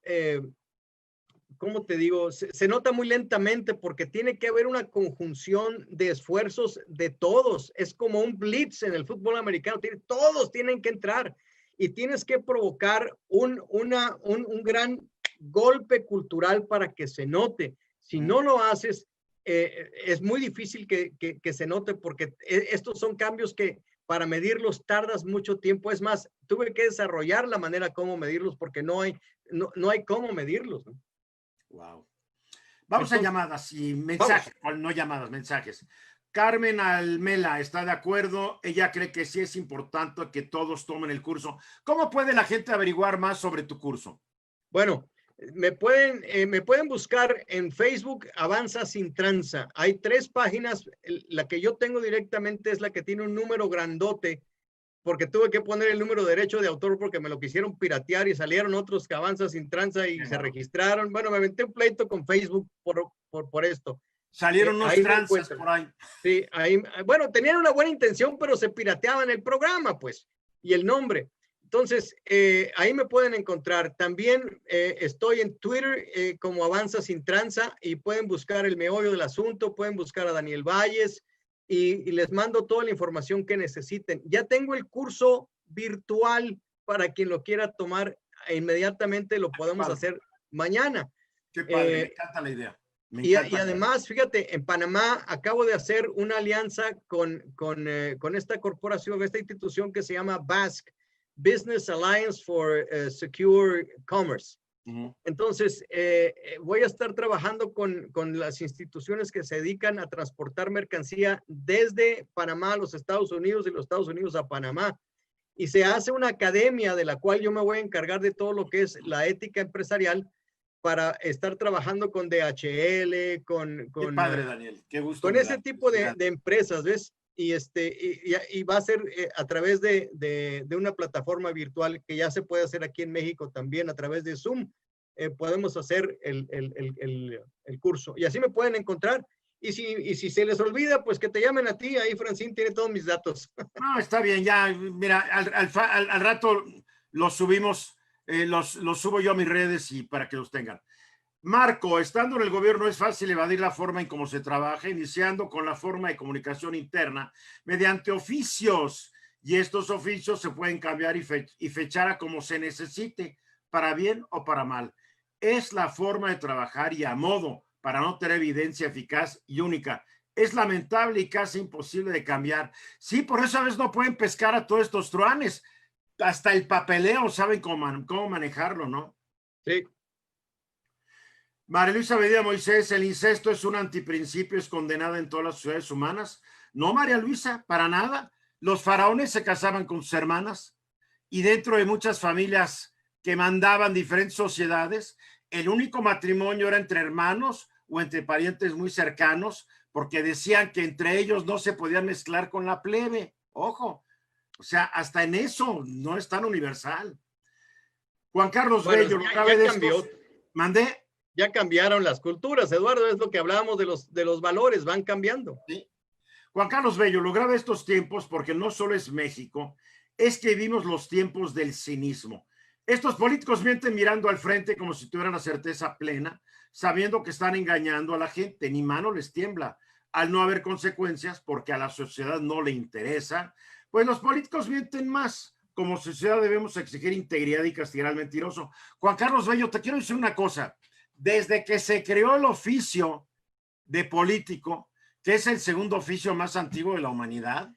¿cómo te digo? Se nota muy lentamente porque tiene que haber una conjunción de esfuerzos de todos. Es como un blitz en el fútbol americano. Todos tienen que entrar y tienes que provocar un gran golpe cultural para que se note. Si no lo haces, es muy difícil que se note porque estos son cambios que para medirlos tardas mucho tiempo. Es más, tuve que desarrollar la manera como medirlos porque no hay cómo medirlos, ¿no? Wow. Vamos a llamadas y mensajes, no llamadas, mensajes. Carmen Almela está de acuerdo. Ella cree que sí es importante que todos tomen el curso. ¿Cómo puede la gente averiguar más sobre tu curso? Bueno, me pueden buscar en Facebook, Avanza Sin Tranza. Hay 3 páginas. La que yo tengo directamente es la que tiene un número grandote, porque tuve que poner el número de derecho de autor porque me lo quisieron piratear y salieron otros que Avanza Sin Tranza y se registraron. Bueno, me aventé un pleito con Facebook por esto. Salieron unos tranzas por ahí. Sí, ahí, bueno, tenían una buena intención, pero se pirateaban el programa, pues, y el nombre. Entonces, ahí me pueden encontrar. También estoy en Twitter como Avanza Sin Tranza y pueden buscar el meollo del asunto, pueden buscar a Daniel Valles y les mando toda la información que necesiten. Ya tengo el curso virtual para quien lo quiera tomar inmediatamente, lo podemos hacer mañana. Qué padre, me encanta la idea. Y además, fíjate, en Panamá acabo de hacer una alianza con esta corporación, esta institución que se llama BASC, Business Alliance for Secure Commerce. Entonces, voy a estar trabajando con las instituciones que se dedican a transportar mercancía desde Panamá a los Estados Unidos y los Estados Unidos a Panamá. Y se hace una academia de la cual yo me voy a encargar de todo lo que es la ética empresarial para estar trabajando con DHL, Qué padre, Daniel. Qué gusto. Con ese tipo de empresas, ¿ves? Y va a ser a través de una plataforma virtual que ya se puede hacer aquí en México también a través de Zoom. Podemos hacer el curso. Y así me pueden encontrar. Y si se les olvida, pues que te llamen a ti. Ahí Francine tiene todos mis datos. No, está bien, ya. Mira, al rato los subimos, los subo yo a mis redes y para que los tengan. Marco, estando en el gobierno es fácil evadir la forma en cómo se trabaja, iniciando con la forma de comunicación interna mediante oficios, y estos oficios se pueden cambiar y fechar a como se necesite, para bien o para mal. Es la forma de trabajar y a modo, para no tener evidencia eficaz y única. Es lamentable y casi imposible de cambiar. Sí, por eso a veces no pueden pescar a todos estos truanes. Hasta el papeleo saben cómo manejarlo, ¿no? Sí. María Luisa Medina Moisés, el incesto es un antiprincipio, es condenada en todas las sociedades humanas. No, María Luisa, para nada. Los faraones se casaban con sus hermanas y dentro de muchas familias que mandaban diferentes sociedades, el único matrimonio era entre hermanos o entre parientes muy cercanos, porque decían que entre ellos no se podían mezclar con la plebe. Ojo, o sea, hasta en eso no es tan universal. Juan Carlos Bello, ya cambió. ¿Mandé? Ya cambiaron las culturas, Eduardo, es lo que hablábamos de los valores, van cambiando. Sí. Juan Carlos Bello, lo grave de estos tiempos, porque no solo es México, es que vivimos los tiempos del cinismo. Estos políticos mienten mirando al frente como si tuvieran la certeza plena, sabiendo que están engañando a la gente, ni mano les tiembla. Al no haber consecuencias, porque a la sociedad no le interesa, pues los políticos mienten más. Como sociedad debemos exigir integridad y castigar al mentiroso. Juan Carlos Bello, te quiero decir una cosa. Desde que se creó el oficio de político, que es el segundo oficio más antiguo de la humanidad,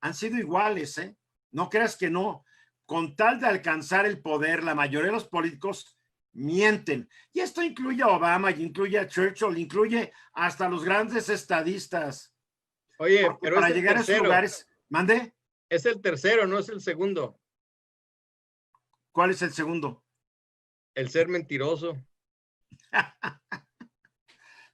han sido iguales, ¿eh? No creas que no. con tal de alcanzar el poder, la mayoría de los políticos mienten. Y esto incluye a Obama, y incluye a Churchill, incluye hasta los grandes estadistas. Oye, Porque pero para es el llegar a esos tercero. lugares, ¿mande? Es el tercero, no es el segundo. ¿Cuál es el segundo? El ser mentiroso.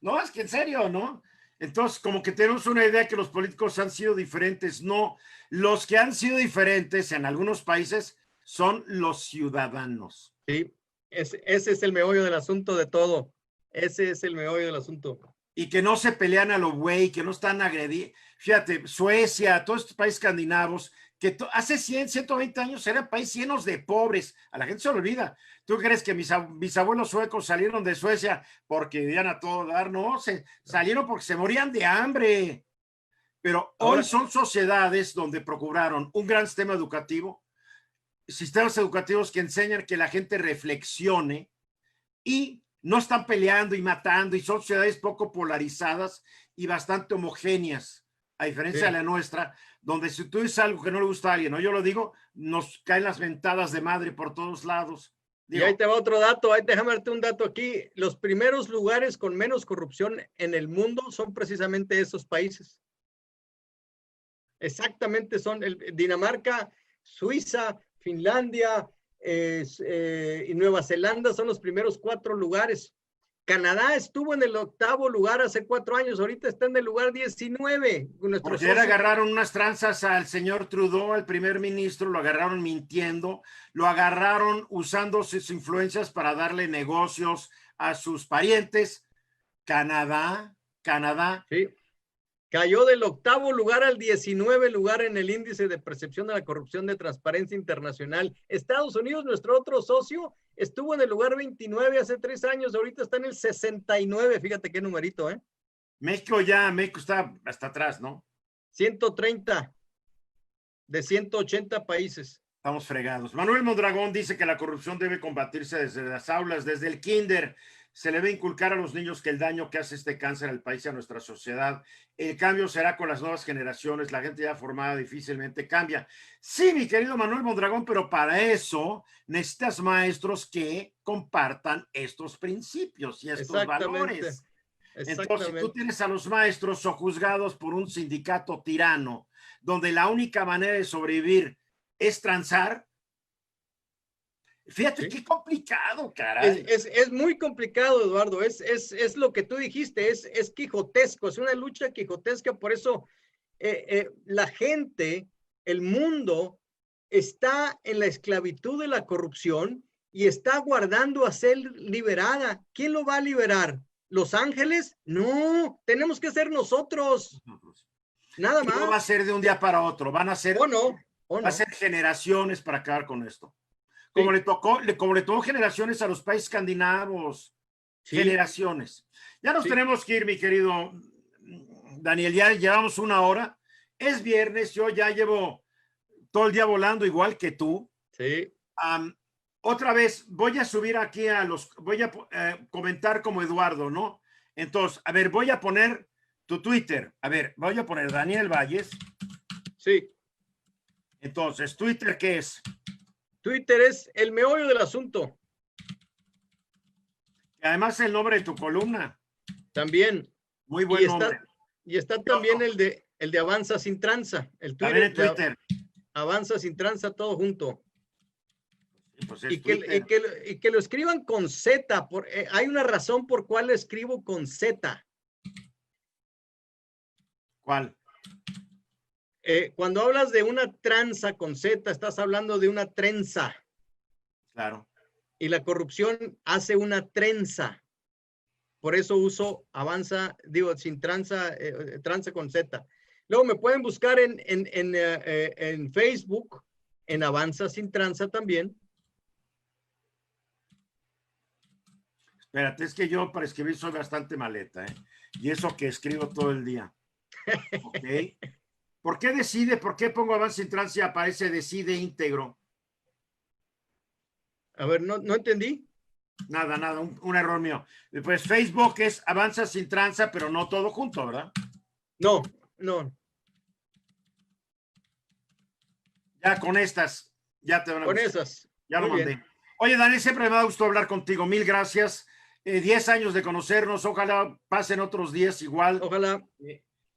No, es que en serio, ¿no? Entonces, como que tenemos una idea que los políticos han sido diferentes. No, los que han sido diferentes en algunos países son los ciudadanos. Sí, ese es el meollo del asunto de todo. Ese es el meollo del asunto. Y que no se pelean a lo güey, que no están agredidos. Fíjate, Suecia, todos estos países escandinavos, que hace 100, 120 años eran países llenos de pobres. A la gente se le olvida. ¿Tú crees que mis abuelos suecos salieron de Suecia porque vivían a todo dar? No, salieron porque se morían de hambre. Pero hoy son sociedades donde procuraron un gran sistema educativo, sistemas educativos que enseñan que la gente reflexione y no están peleando y matando, y son ciudades poco polarizadas y bastante homogéneas, a diferencia de la nuestra, donde si tú dices algo que no le gusta a alguien, o yo lo digo, nos caen las mentadas de madre por todos lados. Digo, y ahí te va otro dato, déjame darte un dato aquí. Los primeros lugares con menos corrupción en el mundo son precisamente esos países. Exactamente, son Dinamarca, Suiza, Finlandia y Nueva Zelanda son los primeros 4 lugares. Canadá estuvo en el 8º lugar hace 4 años, ahorita está en el lugar 19. Porque agarraron unas tranzas al señor Trudeau, al primer ministro, lo agarraron mintiendo, lo agarraron usando sus influencias para darle negocios a sus parientes. Canadá. Sí. Cayó del 8º lugar al 19 lugar en el índice de percepción de la corrupción de Transparencia Internacional. Estados Unidos, nuestro otro socio, estuvo en el lugar 29 hace 3 años, ahorita está en el 69, fíjate qué numerito, ¿eh? México está hasta atrás, ¿no? 130 de 180 países. Estamos fregados. Manuel Mondragón dice que la corrupción debe combatirse desde las aulas, desde el kinder. Se le debe inculcar a los niños que el daño que hace este cáncer al país y a nuestra sociedad. El cambio será con las nuevas generaciones. La gente ya formada difícilmente cambia. Sí, mi querido Manuel Mondragón, pero para eso necesitas maestros que compartan estos principios y estos valores. Entonces, si tú tienes a los maestros sojuzgados por un sindicato tirano, donde la única manera de sobrevivir es transar. Fíjate qué complicado, caray. Es muy complicado, Eduardo. Es lo que tú dijiste, es quijotesco, es una lucha quijotesca. Por eso la gente, el mundo, está en la esclavitud de la corrupción y está aguardando a ser liberada. ¿Quién lo va a liberar? ¿Los ángeles? No, tenemos que ser nosotros. Nada más. No va a ser de un día para otro, van a ser, va a ser generaciones para acabar con esto. Como le tomó generaciones a los países escandinavos. Sí. Generaciones. Ya nos tenemos que ir, mi querido Daniel, ya llevamos 1 hora. Es viernes, yo ya llevo todo el día volando igual que tú. Sí. Otra vez, voy a subir aquí voy a comentar como Eduardo, ¿no? Entonces, a ver, voy a poner tu Twitter. A ver, voy a poner Daniel Valles. Sí. Entonces, ¿Twitter qué es? Twitter es el meollo del asunto. Además, el nombre de tu columna. También. Muy buen nombre. Y está también el de Avanza Sin Tranza. El Twitter. Avanza Sin Tranza, todo junto. Pues y que lo escriban con Z. Hay una razón por cuál lo escribo con Z. ¿Cuál? Cuando hablas de una tranza con Z, estás hablando de una trenza. Claro. Y la corrupción hace una trenza. Por eso uso sin tranza, tranza con Z. Luego me pueden buscar en Facebook, en Avanza Sin Tranza también. Espérate, es que yo para escribir soy bastante maleta, ¿eh? Y eso que escribo todo el día. ¿Ok? ¿Por qué pongo Avanza Sin Tranza y aparece Decide íntegro? A ver, no entendí. Nada, un error mío. Pues Facebook es Avanza Sin Tranza, pero no todo junto, ¿verdad? No. Ya con estas Ya te van a Con gustar. esas. Ya lo Muy mandé. bien. Oye, Daniel, siempre me da gusto hablar contigo. Mil gracias. 10 años de conocernos. Ojalá pasen otros 10 igual. Ojalá.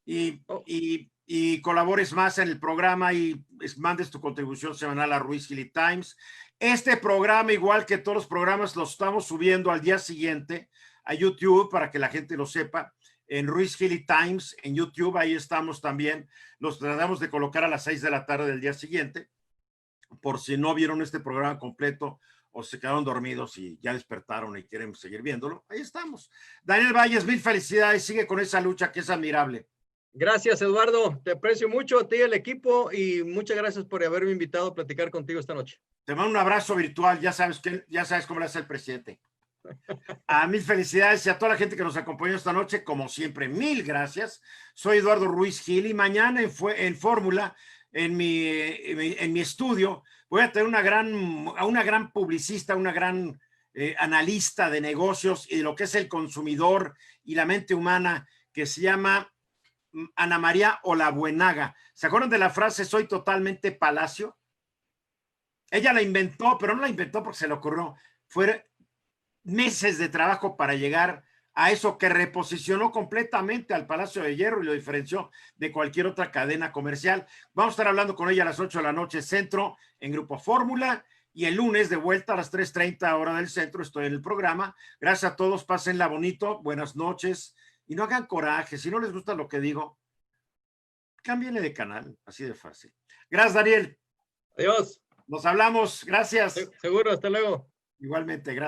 Y colabores más en el programa y mandes tu contribución semanal a Ruiz Gili Times. Este programa, igual que todos los programas, los estamos subiendo al día siguiente a YouTube para que la gente lo sepa. En Ruiz Gili Times, en YouTube, ahí estamos también. Los tratamos de colocar a las 6 de la tarde del día siguiente, por si no vieron este programa completo o se quedaron dormidos y ya despertaron y quieren seguir viéndolo. Ahí estamos. Daniel Valles, mil felicidades. Sigue con esa lucha que es admirable. Gracias, Eduardo. Te aprecio mucho a ti y al equipo y muchas gracias por haberme invitado a platicar contigo esta noche. Te mando un abrazo virtual. Ya sabes cómo le hace el presidente. A mil felicidades y a toda la gente que nos acompañó esta noche, como siempre, mil gracias. Soy Eduardo Ruiz Gil y mañana en Fórmula, en mi estudio, voy a tener a una gran publicista, una gran analista de negocios y de lo que es el consumidor y la mente humana, que se llama Ana María Olabuenaga. ¿Se acuerdan de la frase soy totalmente Palacio? Ella la inventó, pero no la inventó porque se le ocurrió. Fue meses de trabajo para llegar a eso que reposicionó completamente al Palacio de Hierro y lo diferenció de cualquier otra cadena comercial. Vamos a estar hablando con ella a las 8 de la noche centro en Grupo Fórmula y el lunes de vuelta a las 3:30 hora del centro. Estoy en el programa. Gracias a todos, pásenla bonito, buenas noches y no hagan coraje. Si no les gusta lo que digo, cámbienle de canal, así de fácil. Gracias, Daniel. Adiós. Nos hablamos, gracias. Seguro, hasta luego. Igualmente, gracias.